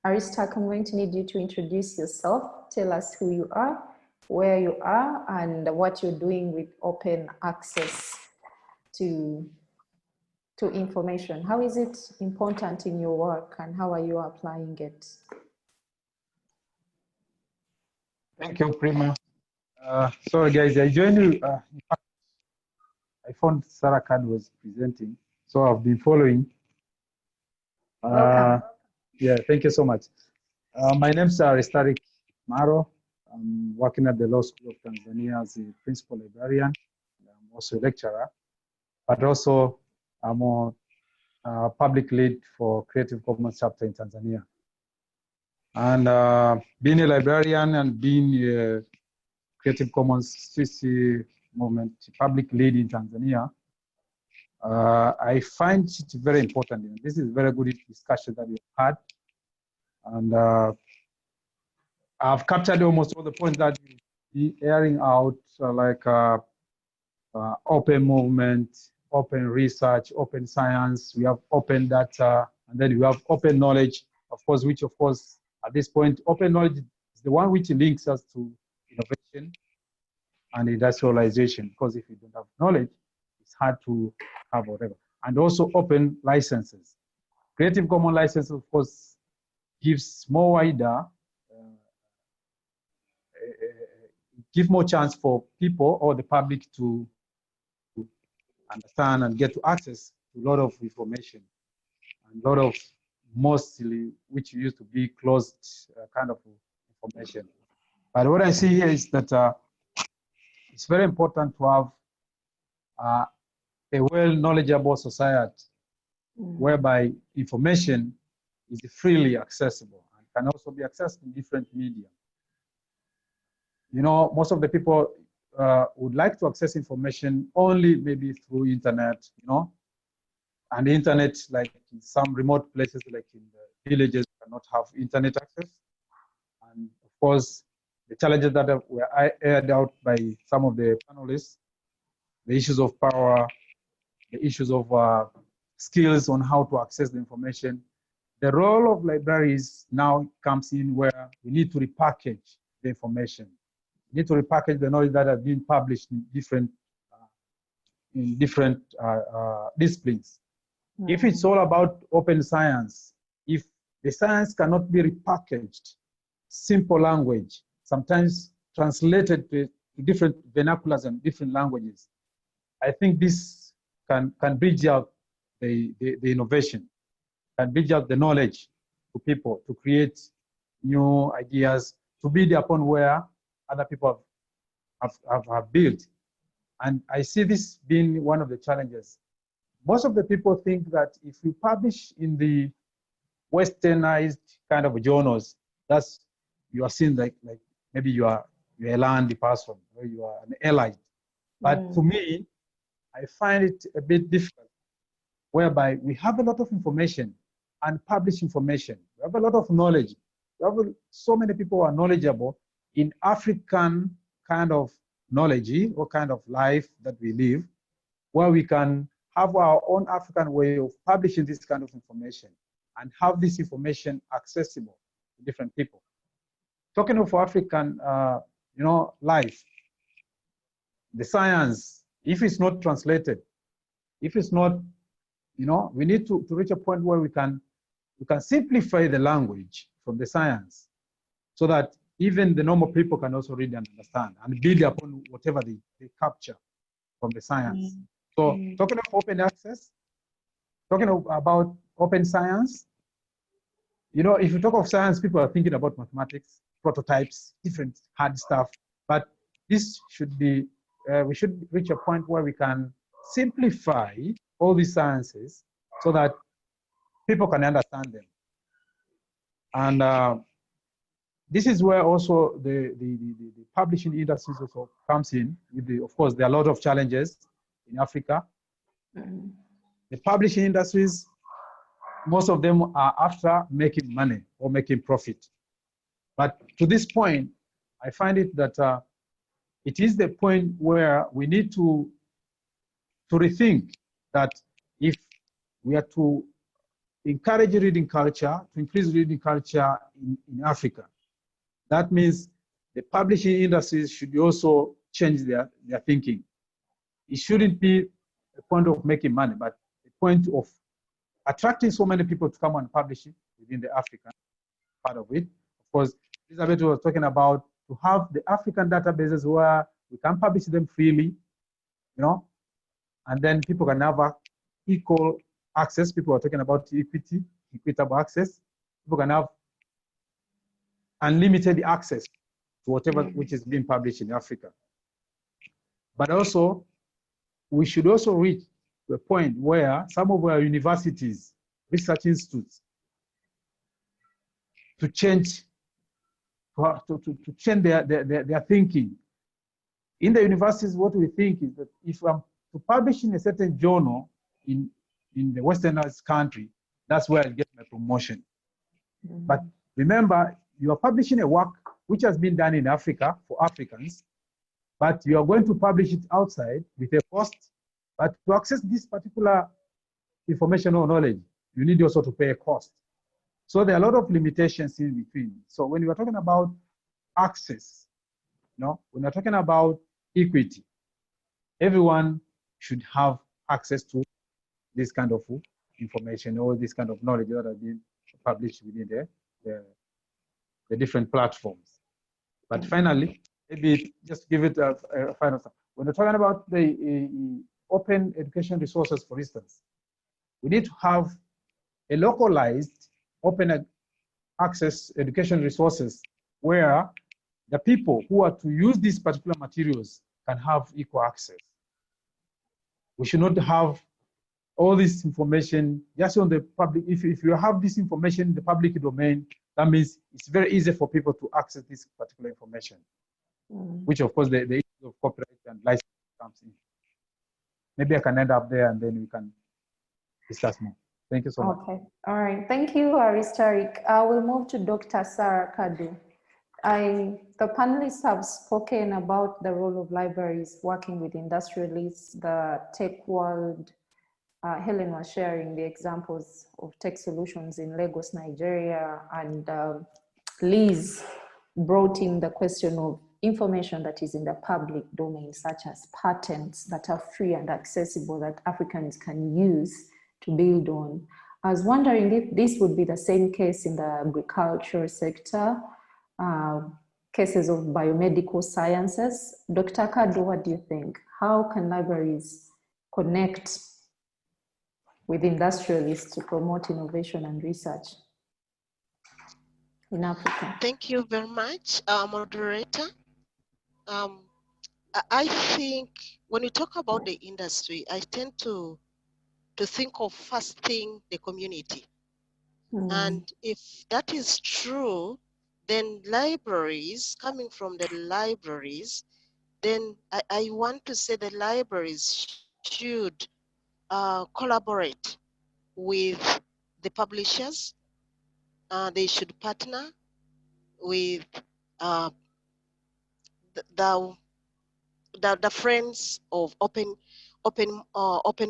Aris, I'm going to need you to introduce yourself. Tell us who you are, where you are, and what you're doing with open access to information. How is it important in your work, and how are you applying it? Thank you, Prima. Sorry, guys, I joined you. In fact, I found Sarah Khan was presenting, so I've been following. Welcome. Yeah, thank you so much. My name is Aris Maro. I'm working at the Law School of Tanzania as a principal librarian. I'm also a lecturer, but also I'm a public lead for Creative Commons chapter in Tanzania. And being a librarian and being a Creative Commons CC movement public lead in Tanzania, I find it very important. This is very good discussion that we've had. And I've captured almost all the points that you're airing out, like open movement, open research, open science. We have open data, and then we have open knowledge, of course, which, of course, at this point, open knowledge is the one which links us to innovation and industrialization, because if you don't have knowledge, it's hard to have whatever. And also open licenses. Creative Commons license, of course, gives more wider, give more chance for people or the public to understand and get to access to a lot of information and a lot of mostly which used to be closed kind of information. But what I see here is that it's very important to have a well-knowledgeable society whereby information is freely accessible and can also be accessed in different media. You know, most of the people would like to access information only maybe through internet, you know, and the internet, like in some remote places, like in the villages, cannot have internet access. And of course, the challenges that were aired out by some of the panelists, the issues of power, the issues of skills on how to access the information. The role of libraries now comes in where we need to repackage the information. We need to repackage the knowledge that has been published in different disciplines. If it's all about open science, if the science cannot be repackaged, simple language, sometimes translated to different vernaculars and different languages, I think this can bridge out the innovation, can bridge out the knowledge to people, to create new ideas, to build upon where other people have built. And I see this being one of the challenges. Most of the people think that if you publish in the westernized kind of journals, that's, you are seen like maybe you're a landy person or you are an elite. But to me, I find it a bit difficult, whereby we have a lot of information and published information. We have a lot of knowledge. We have so many people who are knowledgeable in African kind of knowledge or kind of life that we live, where we can have our own African way of publishing this kind of information and have this information accessible to different people. Talking of African, you know, life, the science, if it's not translated, if it's not, you know, we need to reach a point where we can simplify the language from the science so that even the normal people can also read and understand and build upon whatever they capture from the science. So talking of open access, talking about open science, you know, if you talk of science, people are thinking about mathematics, prototypes, different hard stuff, but this should be, we should reach a point where we can simplify all these sciences so that people can understand them. And this is where also the publishing industry also comes in. With of course, there are a lot of challenges in Africa. The publishing industries, most of them are after making money or making profit. But to this point, I find it that it is the point where we need to rethink that if we are to encourage reading culture, to increase reading culture in Africa, that means the publishing industries should also change their thinking. It shouldn't be a point of making money, but a point of attracting so many people to come and publish it within the African part of it. Of course, Elizabeth was talking about to have the African databases where we can publish them freely, you know, and then people can have equal access. People are talking about equity, equitable access. People can have unlimited access to whatever which is being published in Africa. But also, we should also reach the point where some of our universities, research institutes, to change their thinking. In the universities, what we think is that if I'm to publish in a certain journal in the westernized country, that's where I get my promotion. But remember, you are publishing a work which has been done in Africa for Africans, but you are going to publish it outside with a cost. But to access this particular information or knowledge, you need also to pay a cost. So there are a lot of limitations in between. So when you are talking about access, you know, when you're talking about equity, everyone should have access to this kind of information or this kind of knowledge that are being published within the different platforms. But finally, maybe just give it a final thought. When we're talking about the open education resources, for instance, we need to have a localized open access education resources where the people who are to use these particular materials can have equal access. We should not have all this information just on the public. If you have this information in the public domain, that means it's very easy for people to access this particular information, which of course the issue of copyright and license comes in. Maybe I can end up there and then we can discuss more. Thank you so much. Okay, all right. Thank you, Aris Tariq. I will move to Dr. Sarah Kadu. The panelists have spoken about the role of libraries working with industrialists, the tech world. Helen was sharing the examples of tech solutions in Lagos, Nigeria, and Liz brought in the question of information that is in the public domain, such as patents that are free and accessible that Africans can use to build on. I was wondering if this would be the same case in the agricultural sector, cases of biomedical sciences. Dr. Kadu, what do you think? How can libraries connect with industrialists to promote innovation and research in Africa? Thank you very much, moderator. I think when we talk about the industry, I tend to think of first thing the community. And if that is true, then libraries, coming from the libraries, then I want to say the libraries should collaborate with the publishers. They should partner with the friends of open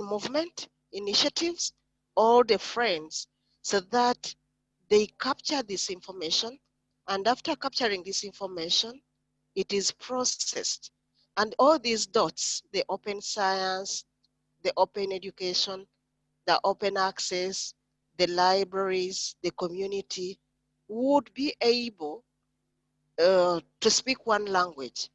movement initiatives, all the friends, so that they capture this information, and after capturing this information, it is processed. And all these dots, the open science, the open education, the open access, the libraries, the community, would be able to speak one language,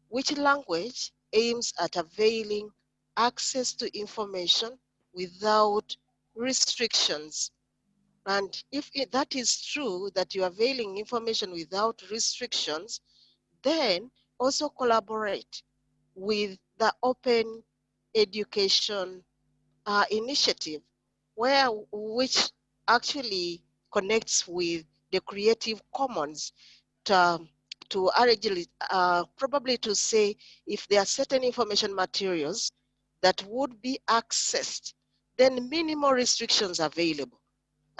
which language aims at availing access to information without restrictions. And if that is true, that you're availing information without restrictions, then also collaborate with the open education initiative, which actually connects with the Creative Commons, probably to say if there are certain information materials that would be accessed, then minimal restrictions available.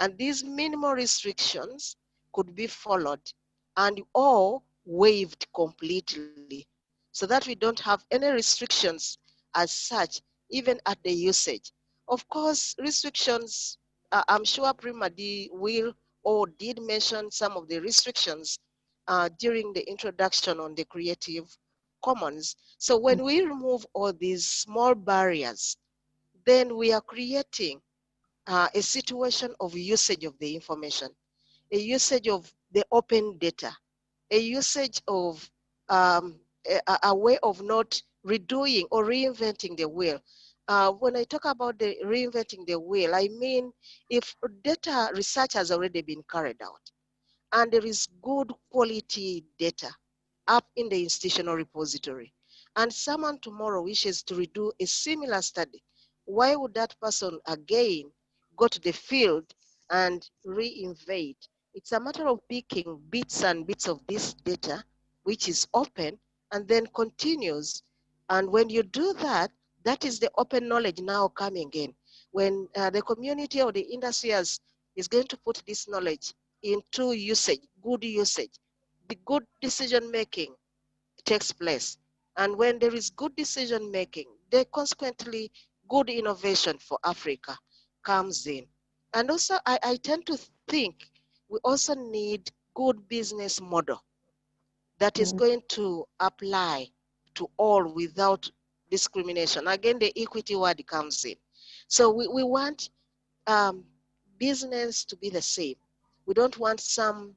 And these minimal restrictions could be followed and or waived completely so that we don't have any restrictions as such, even at the usage. Of course, restrictions, I'm sure Prima will or did mention some of the restrictions during the introduction on the Creative Commons. So when we remove all these small barriers, then we are creating a situation of usage of the information, a usage of the open data, a usage of a way of not redoing or reinventing the wheel. When I talk about the reinventing the wheel, I mean if data research has already been carried out and there is good quality data up in the institutional repository, and someone tomorrow wishes to redo a similar study, why would that person again go to the field and reinvent? It's a matter of picking bits and bits of this data, which is open, and then continues. And when you do that, that is the open knowledge now coming in. When the community or the industry is going to put this knowledge into usage, good usage, the good decision making takes place. And when there is good decision making, then consequently good innovation for Africa comes in. And also I tend to think we also need good business model that is going to apply to all without discrimination. Again, the equity word comes in. So we want business to be the same. We don't want some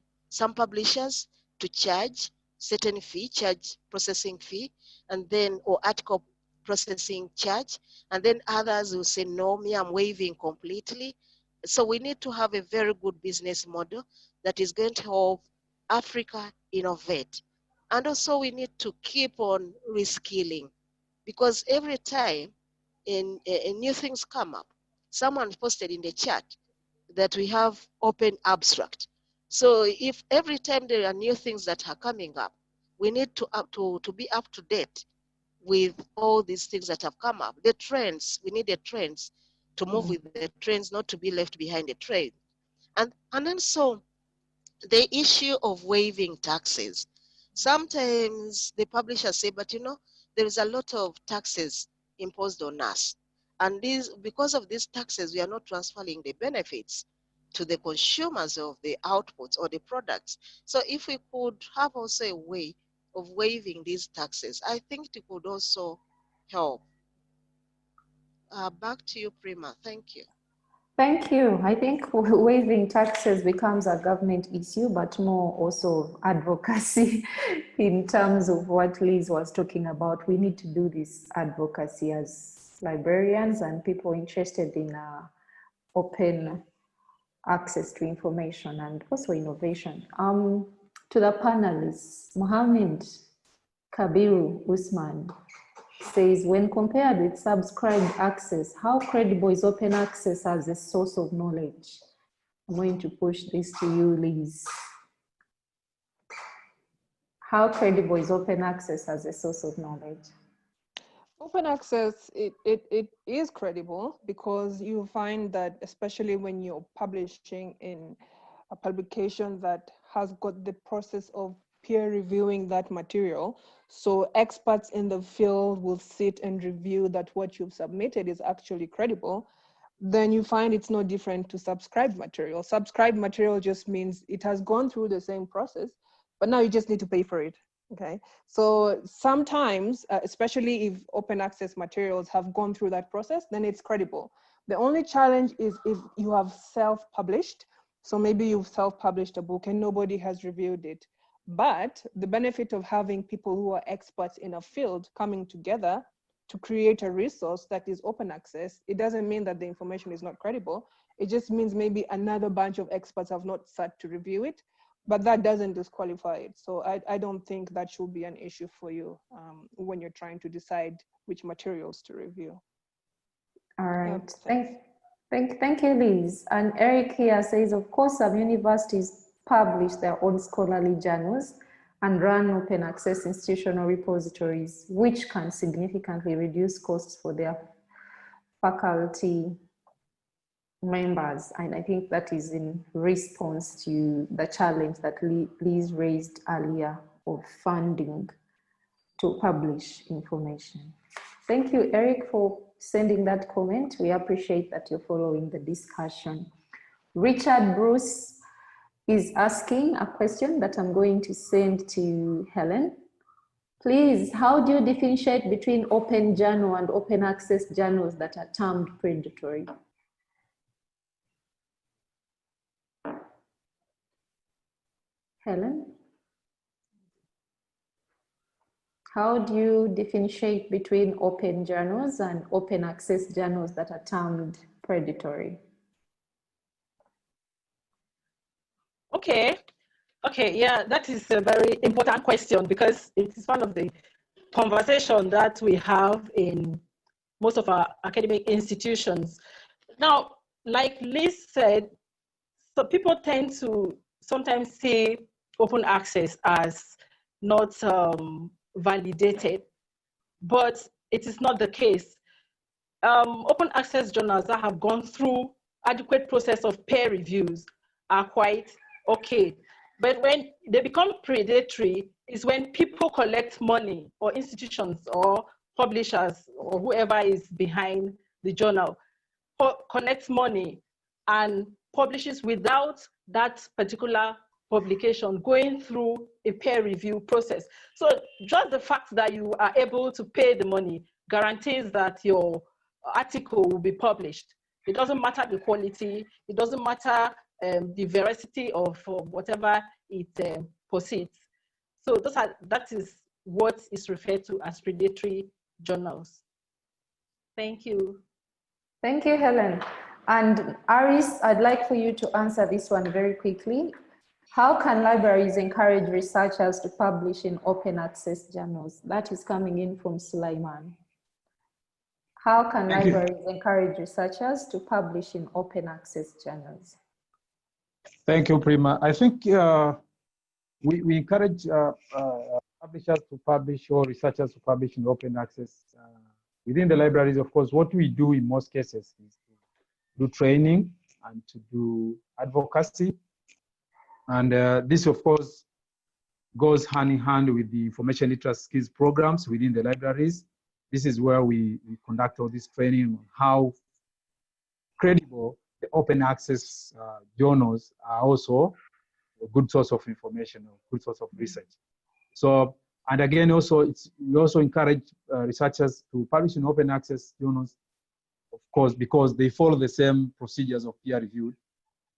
publishers to charge certain fee, charge processing fee, and then, or article processing charge, and then others will say, no, me, I'm waiving completely. So we need to have a very good business model that is going to help Africa innovate. And also we need to keep on reskilling, because every time new things come up, someone posted in the chat that we have open abstract. So if every time there are new things that are coming up, we need to be up to date with all these things that have come up. The trends, we need the trends to move with the trends, not to be left behind the trend. And then so the issue of waiving taxes. Sometimes the publishers say, but you know, there is a lot of taxes imposed on us. And because of these taxes, we are not transferring the benefits to the consumers of the outputs or the products. So if we could have also a way of waiving these taxes, I think it could also help. Back to you, Prima. Thank you. Thank you. I think waiving taxes becomes a government issue, but more also advocacy in terms of what Liz was talking about. We need to do this advocacy as librarians and people interested in open access to information and also innovation. To the panelists, Mohammed Kabiru Usman says, when compared with subscribed access, how credible is open access as a source of knowledge? I'm going to push this to you, Liz. How credible is open access as a source of knowledge? Open access, it is credible, because you find that, especially when you're publishing in a publication that has got the process of peer reviewing that material. So experts in the field will sit and review that what you've submitted is actually credible. Then you find it's no different to subscribed material. Subscribed material just means it has gone through the same process, but now you just need to pay for it. Okay, so sometimes, especially if open access materials have gone through that process, then it's credible. The only challenge is if you have self-published. So maybe you've self-published a book and nobody has reviewed it. But the benefit of having people who are experts in a field coming together to create a resource that is open access, it doesn't mean that the information is not credible. It just means maybe another bunch of experts have not sat to review it, but that doesn't disqualify it. So I don't think that should be an issue for you when you're trying to decide which materials to review. All right, thank you, Liz. And Eric here says, of course, some universities publish their own scholarly journals, and run open access institutional repositories, which can significantly reduce costs for their faculty members. And I think that is in response to the challenge that Liz raised earlier of funding to publish information. Thank you, Eric, for sending that comment. We appreciate that you're following the discussion. Richard Bruce is asking a question that I'm going to send to Helen. Please, how do you differentiate between open journal and open access journals that are termed predatory? Helen? How do you differentiate between open journals and open access journals that are termed predatory? Okay, yeah, that is a very important question because it is one of the conversations that we have in most of our academic institutions. Now, like Liz said, so people tend to sometimes see open access as not validated, but it is not the case. Open access journals that have gone through adequate process of peer reviews are quite okay. But when they become predatory is when people collect money, or institutions or publishers or whoever is behind the journal collects money and publishes without that particular publication going through a peer review process. So just the fact that you are able to pay the money guarantees that your article will be published. It doesn't matter the quality, it doesn't matter the veracity of whatever it proceeds. So that is what is referred to as predatory journals. Thank you. Thank you, Helen. And Aris, I'd like for you to answer this one very quickly. How can libraries encourage researchers to publish in open access journals? That is coming in from Sulaiman. How can libraries encourage researchers to publish in open access journals? Thank you, Prima. I think we encourage publishers to publish or researchers to publish in open access. Within the libraries, of course, what we do in most cases is to do training and to do advocacy. And this, of course, goes hand in hand with the information literacy skills programs within the libraries. This is where we conduct all this training on how credible the open access journals are also a good source of information, a good source of research. So, and again, also, we also encourage researchers to publish in open access journals, of course, because they follow the same procedures of peer reviewed,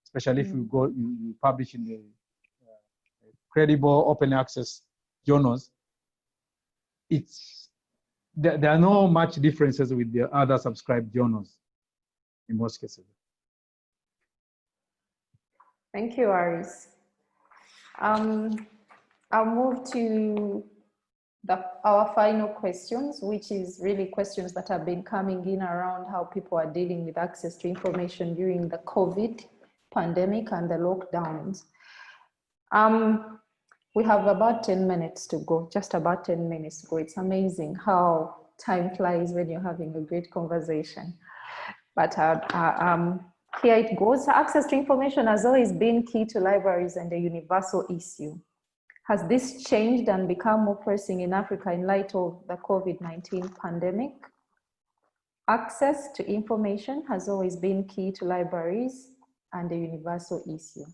especially if you publish in the credible open access journals. There are no much differences with the other subscribed journals in most cases. Thank you, Aris. I'll move to our final questions, which is really questions that have been coming in around how people are dealing with access to information during the COVID pandemic and the lockdowns. We have about 10 minutes to go, just about 10 minutes to go. It's amazing how time flies when you're having a great conversation. But here it goes. Access to information has always been key to libraries and a universal issue. Has this changed and become more pressing in Africa in light of the COVID-19 pandemic? Access to information has always been key to libraries and a universal issue.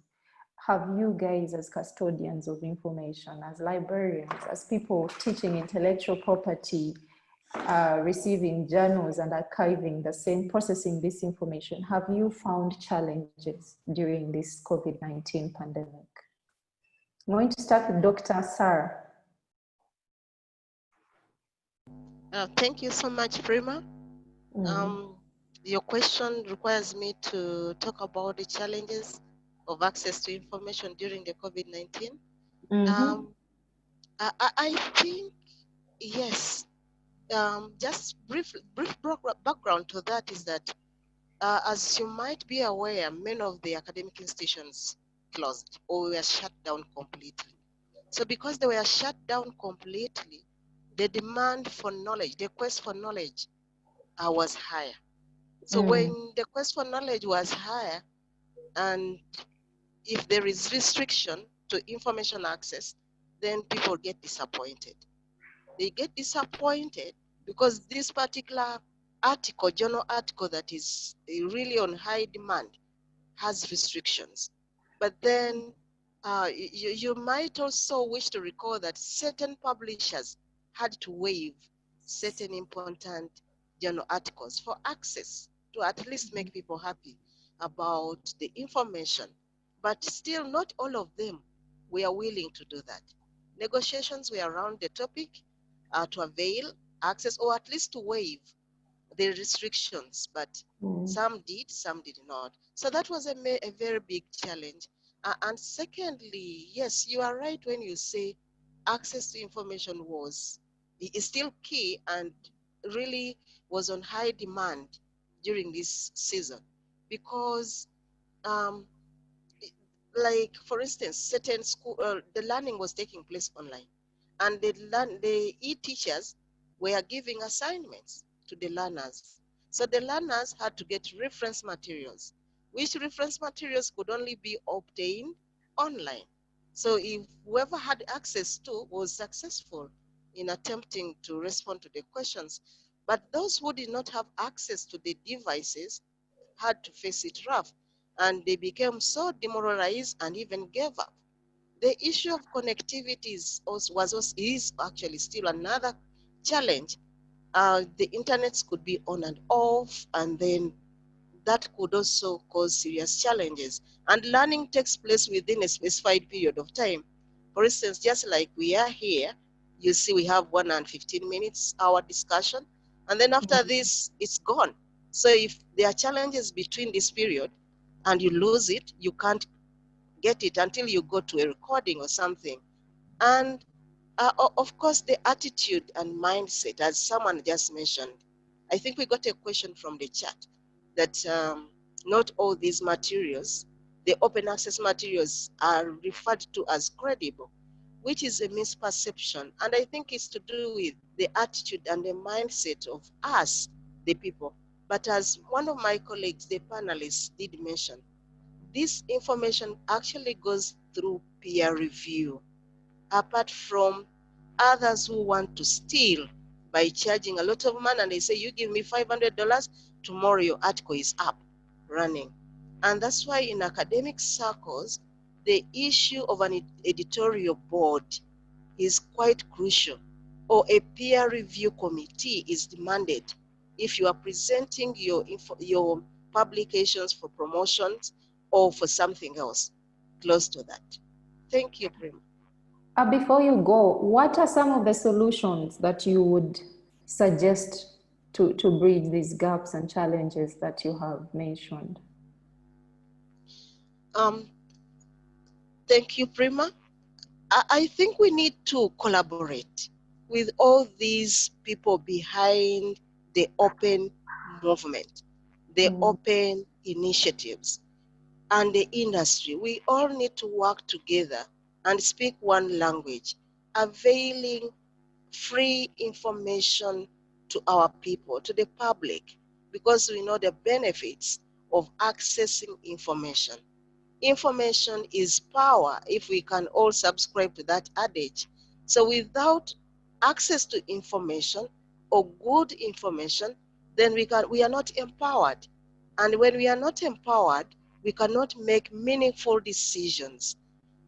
Have you guys, as custodians of information, as librarians, as people teaching intellectual property, receiving journals and archiving the same, processing this information, have you found challenges during this COVID-19 pandemic? I'm going to start with Dr. Sarah. Thank you so much, Prima. Your question requires me to talk about the challenges of access to information during the COVID-19. I think, yes. Just brief background to that is that, as you might be aware, many of the academic institutions closed or were shut down completely. So because they were shut down completely, the demand for knowledge, the quest for knowledge was higher. So when the quest for knowledge was higher, and if there is restriction to information access, then people get disappointed. They get disappointed because this particular article, journal article that is really on high demand has restrictions. But then you might also wish to recall that certain publishers had to waive certain important journal articles for access to at least make people happy about the information. But still, not all of them were willing to do that. Negotiations were around the topic to avail access or at least to waive the restrictions, but some did, some did not. So that was a very big challenge. And secondly, yes, you are right when you say access to information is still key and really was on high demand during this season because like for instance, certain school, the learning was taking place online and the e-teachers were giving assignments to the learners. So the learners had to get reference materials, which reference materials could only be obtained online. So if whoever had access to was successful in attempting to respond to the questions, but those who did not have access to the devices had to face it rough, and they became so demoralized and even gave up. The issue of connectivity is actually still another challenge. The internets could be on and off, and then that could also cause serious challenges. And learning takes place within a specified period of time. For instance, just like we are here, you see we have 1 and 15 minutes, our discussion, and then after this, it's gone. So if there are challenges between this period and you lose it, you can't get it until you go to a recording or something. And of course, the attitude and mindset, as someone just mentioned, I think we got a question from the chat that not all these materials, the open access materials, are referred to as credible, which is a misperception. And I think it's to do with the attitude and the mindset of us, the people. But as one of my colleagues, the panelists, did mention, this information actually goes through peer review, apart from others who want to steal by charging a lot of money, and they say, you give me $500, tomorrow your article is up, running. And that's why in academic circles, the issue of an editorial board is quite crucial, or a peer review committee is demanded if you are presenting your publications for promotions or for something else close to that. Thank you, Prima. Before you go, what are some of the solutions that you would suggest to bridge these gaps and challenges that you have mentioned? Thank you, Prima. I think we need to collaborate with all these people behind the open movement, the open initiatives, and the industry. We all need to work together and speak one language, availing free information to our people, to the public, because we know the benefits of accessing information. Information is power, if we can all subscribe to that adage. So without access to information or good information, then we are not empowered. And when we are not empowered, we cannot make meaningful decisions.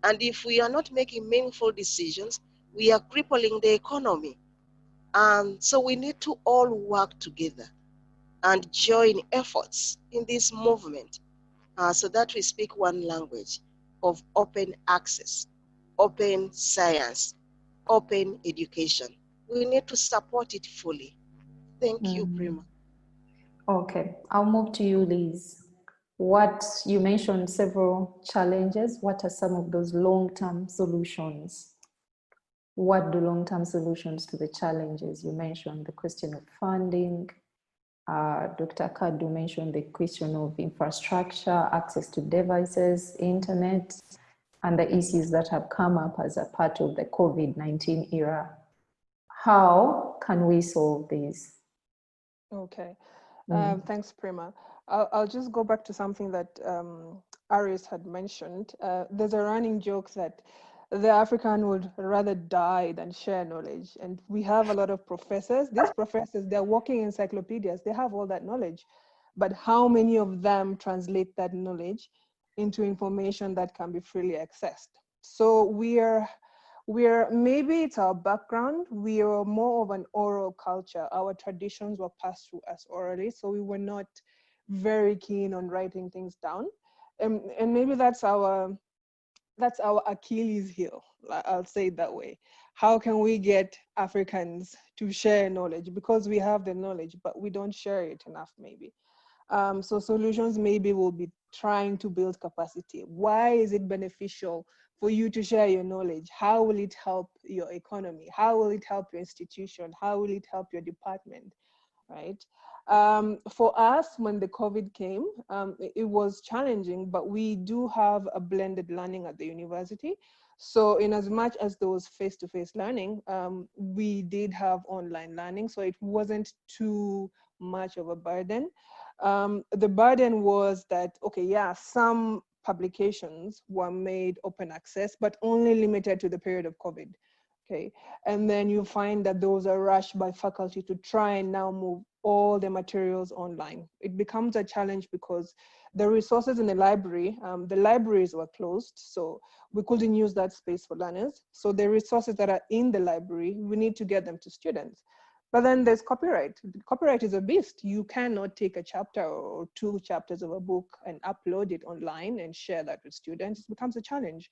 And if we are not making meaningful decisions, we are crippling the economy. And so we need to all work together and join efforts in this movement so that we speak one language of open access, open science, open education. We need to support it fully. Thank you, Prima. Okay, I'll move to you, Liz. You mentioned several challenges. What are some of those long-term solutions? What do long-term solutions to the challenges? You mentioned the question of funding. Dr. Kadu mentioned the question of infrastructure, access to devices, internet. and the issues that have come up as a part of the COVID-19 era. How can we solve these? Okay, thanks, Prima. I'll just go back to something that Aris had mentioned. There's a running joke that the African would rather die than share knowledge. And we have a lot of professors. These professors, they're walking encyclopedias. They have all that knowledge. But how many of them translate that knowledge into information that can be freely accessed? So we're maybe it's our background. We are more of an oral culture. Our traditions were passed through us orally. So we were not very keen on writing things down. And maybe that's our Achilles heel, I'll say it that way. How can we get Africans to share knowledge? Because we have the knowledge, but we don't share it enough maybe. So solutions maybe will be trying to build capacity. Why is it beneficial for you to share your knowledge? How will it help your economy? How will it help your institution? How will it help your department, right? For us, when the COVID came, it was challenging, but we do have a blended learning at the university. So in as much as there was face-to-face learning, we did have online learning, so it wasn't too much of a burden. The burden was that, okay, yeah, some publications were made open access, but only limited to the period of COVID, okay? And then you find that those are rushed by faculty to try and now move all the materials online. It becomes a challenge because the resources in the libraries were closed, so we couldn't use that space for learners. So the resources that are in the library, we need to get them to students. But then there's copyright. Copyright is a beast. You cannot take a chapter or 2 chapters of a book and upload it online and share that with students. It becomes a challenge.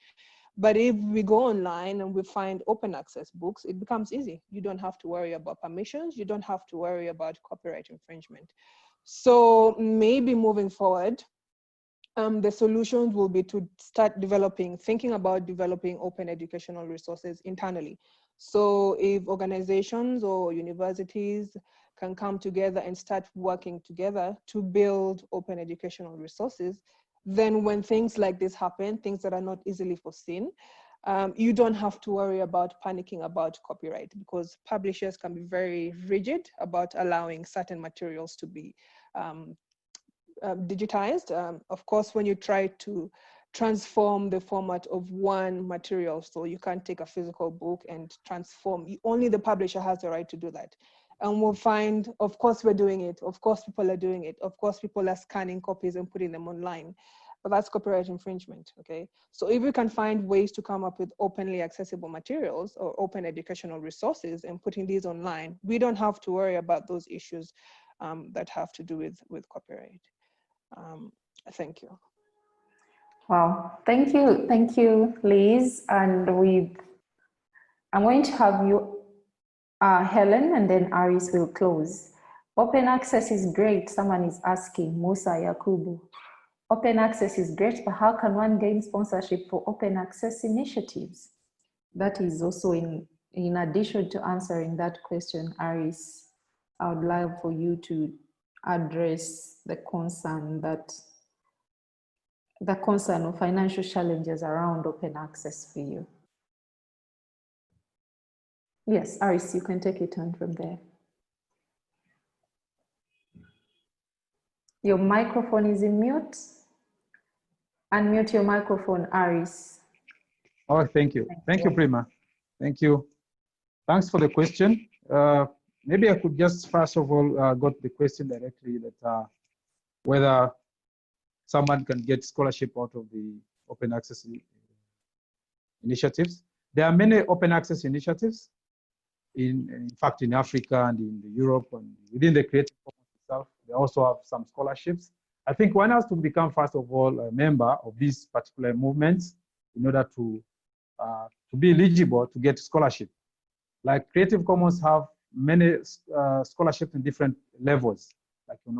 But if we go online and we find open access books, it becomes easy. You don't have to worry about permissions. You don't have to worry about copyright infringement. So maybe moving forward, the solutions will be to start thinking about developing open educational resources internally. So if organizations or universities can come together and start working together to build open educational resources, then when things like this happen, things that are not easily foreseen, you don't have to worry about panicking about copyright, because publishers can be very rigid about allowing certain materials to be digitized. Of course, when you try to transform the format of one material, so you can't take a physical book and transform, only the publisher has the right to do that. And we'll find, of course, we're doing it. Of course, people are doing it. Of course, people are scanning copies and putting them online. But that's copyright infringement, okay? So if we can find ways to come up with openly accessible materials or open educational resources and putting these online, we don't have to worry about those issues that have to do with copyright. Thank you. Wow, thank you, Liz. And I'm going to have you, Helen, and then Aris will close. Open access is great. Someone is asking, Musa Yakubu. Open access is great, but how can one gain sponsorship for open access initiatives? That is also in addition to answering that question, Aris, I would like for you to address the concern of financial challenges around open access for you. Yes, Aris, you can take it on from there. Your microphone is in mute. Unmute your microphone, Aris. Oh, thank you. Thank you, Prima. Thank you. Thanks for the question. Maybe I could just first of all got the question directly that whether someone can get scholarship out of the open access initiatives. There are many open access initiatives, in fact, in Africa and in Europe and within the Creative Commons itself. They also have some scholarships. I think one has to become, first of all, a member of these particular movements in order to be eligible to get scholarship. Like Creative Commons have many scholarships in different levels, like an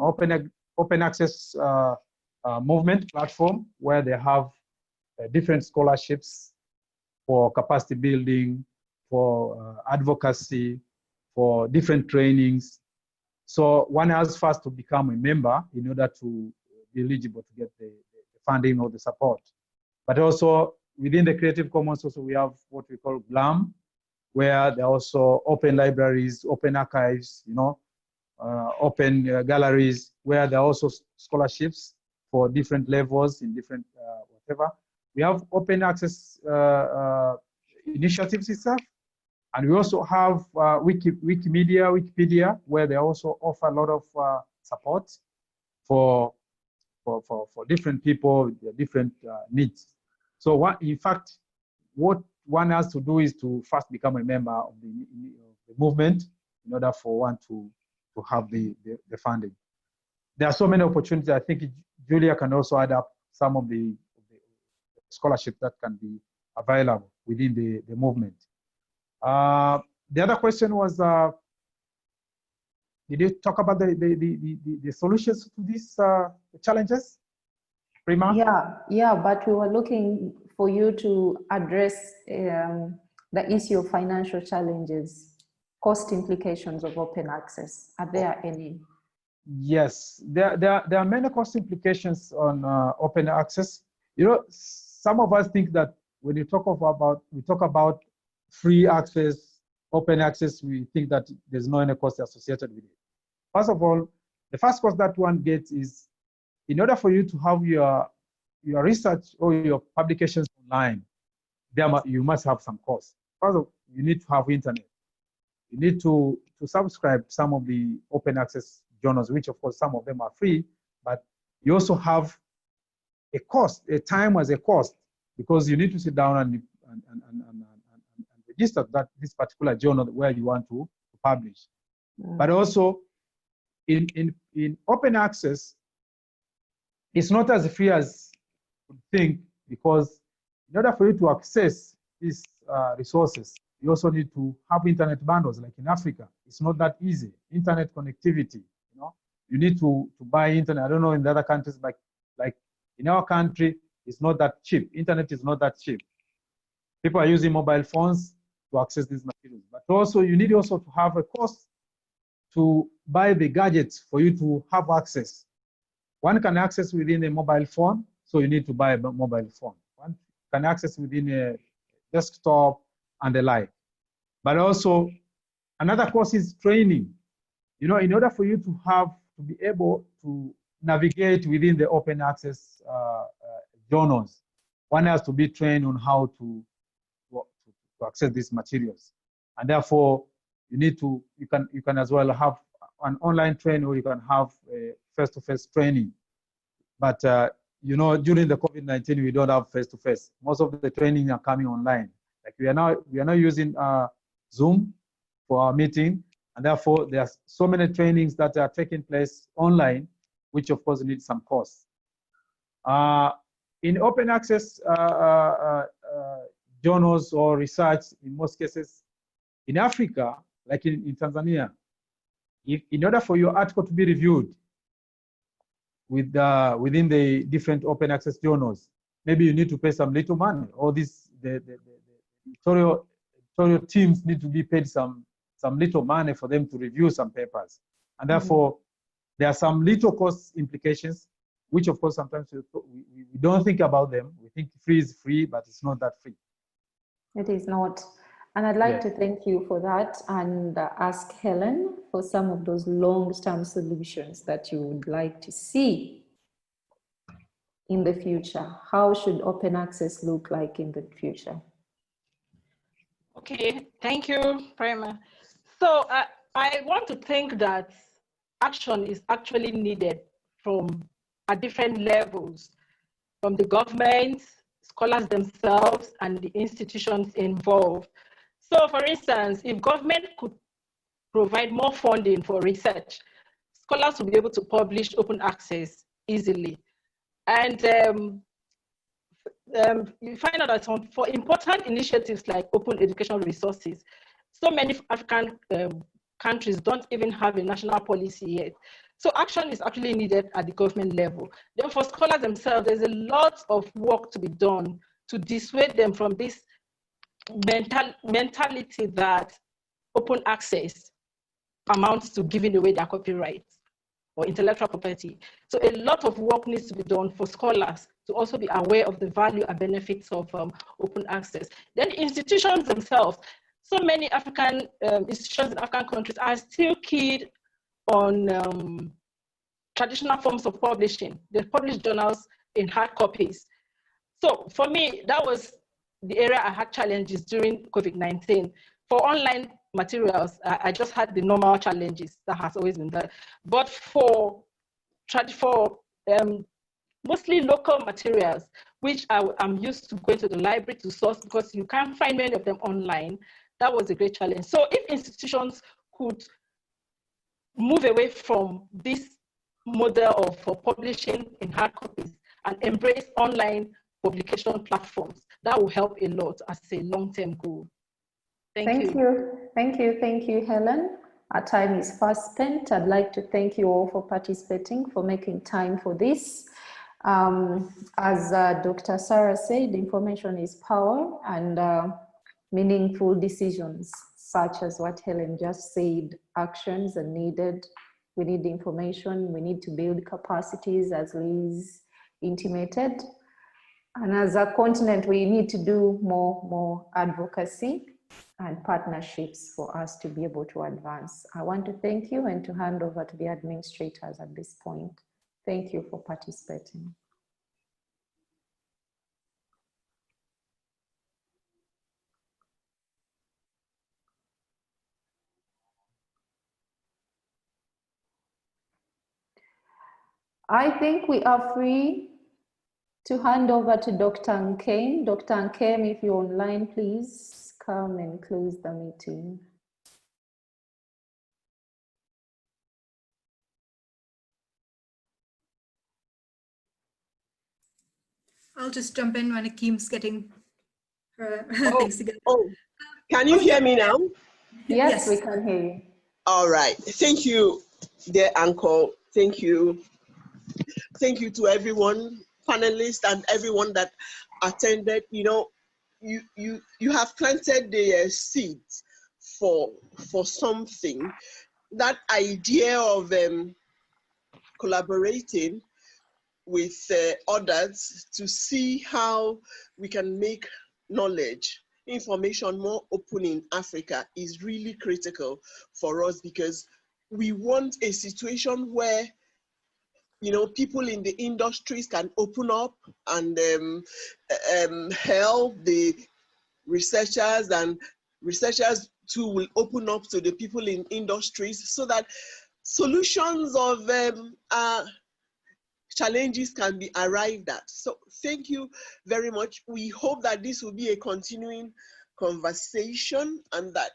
open access movement platform where they have different scholarships for capacity building, for advocacy, for different trainings. So one has first to become a member in order to be eligible to get the funding or the support. But also within the Creative Commons also we have what we call GLAM, where there are also open libraries, open archives, open galleries, where there are also scholarships for different levels in different whatever. We have open access initiatives itself, and we also have Wikipedia, where they also offer a lot of support for different people, their different needs. So in fact, what one has to do is to first become a member of the movement in order for one to have the funding. There are so many opportunities. I think Julia can also add up some of the scholarships that can be available within the movement. The other question was, did you talk about the solutions to these challenges, Prima? Yeah, but we were looking for you to address the issue of financial challenges, cost implications of open access. Are there any? Yes, there are many cost implications on open access. Some of us think that when we talk about free access, open access, we think that there's no any cost associated with it. First of all, the first cost that one gets is, in order for you to have your research or your publications online, you must have some cost. First of all, you need to have internet. You need to subscribe to some of the open access journals, which of course some of them are free, but you also have a cost, a time as a cost, because you need to sit down and register this particular journal where you want to publish. But also in open access, it's not as free as you think, because in order for you to access these resources, you also need to have internet bundles. Like in Africa, it's not that easy. Internet connectivity, you need to buy internet. I don't know in the other countries, but like in our country, it's not that cheap. Internet is not that cheap. People are using mobile phones to access these materials. But also, you need also to have a cost to buy the gadgets for you to have access. One can access within a mobile phone, so you need to buy a mobile phone. One can access within a desktop and the like. But also, another cost is training. In order for you to be able to navigate within the open access journals, one has to be trained on how to access these materials. And therefore, you can as well have an online training, or you can have a face-to-face training. But during the COVID-19, we don't have face-to-face. Most of the training are coming online. Like we are now using Zoom for our meeting, and therefore there are so many trainings that are taking place online, which of course need some costs. In open access journals or research, in most cases, in Africa, like in Tanzania, in order for your article to be reviewed within the different open access journals, maybe you need to pay some little money, or the editorial teams need to be paid some little money for them to review some papers. And therefore, there are some little cost implications, which of course sometimes we don't think about them. We think free is free, but it's not that free. It is not. And I'd like to thank you for that, and ask Helen for some of those long-term solutions that you would like to see in the future. How should open access look like in the future? Okay, thank you, Prima. So I want to think that action is actually needed at different levels, from the government, scholars themselves, and the institutions involved. So for instance, if government could provide more funding for research, scholars will be able to publish open access easily. And you find out that for important initiatives like open educational resources, so many African countries don't even have a national policy yet. So action is actually needed at the government level. Then for scholars themselves, there's a lot of work to be done to dissuade them from this mentality that open access amounts to giving away their copyright or intellectual property. So a lot of work needs to be done for scholars to also be aware of the value and benefits of open access. Then institutions themselves, so many African institutions in African countries are still keyed on traditional forms of publishing. They publish journals in hard copies. So for me, that was the area I had challenges during COVID-19. For online materials, I just had the normal challenges that has always been there. But for mostly local materials, which I'm used to going to the library to source because you can't find many of them online, that was a great challenge. So if institutions could move away from this model of publishing in hard copies and embrace online publication platforms, that will help a lot as a long-term goal. Thank you. Thank you, Helen. Our time is fast spent. I'd like to thank you all for participating, for making time for this. As Dr. Sarah said, information is power, and meaningful decisions, such as what Helen just said, actions are needed. We need information, we need to build capacities, as Liz intimated. And as a continent, we need to do more advocacy and partnerships for us to be able to advance. I want to thank you and to hand over to the administrators at this point. Thank you for participating. I think we are free to hand over to Dr. Nkane. Dr. Nkane, if you're online, please come and close the meeting. I'll just jump in when Akeem's getting her things together. Can you hear me now? Yes, we can hear you. All right. Thank you, dear Uncle. Thank you. Thank you to everyone, panelists, and everyone that attended. You know, you have planted the seeds for something. That idea of collaborating with others to see how we can make knowledge, information more open in Africa is really critical for us, because we want a situation where, you know, people in the industries can open up and help the researchers, and researchers too will open up to the people in industries, so that solutions of challenges can be arrived at. So thank you very much. We hope that this will be a continuing conversation, and that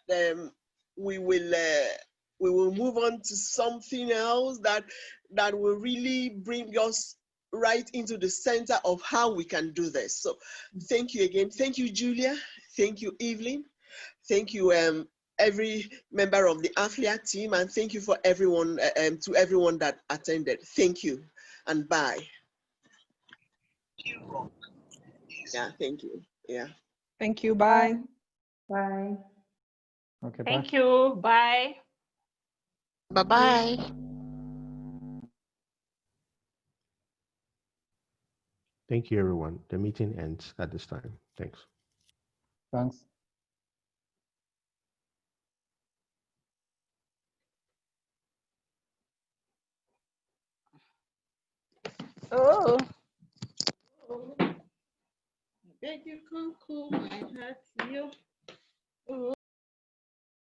we will move on to something else that will really bring us right into the center of how we can do this. So thank you again. Thank you, Julia. Thank you, Evelyn. Thank you, every member of the AfLIA team, and thank you for everyone, to everyone that attended. Thank you, and bye. Yeah, thank you. Yeah. Thank you. Bye. Bye. Okay, bye. Thank you. Bye. Bye-bye. Thank you, everyone. The meeting ends at this time. Thanks. Thanks. Oh. Beg you, come cool my heart, you.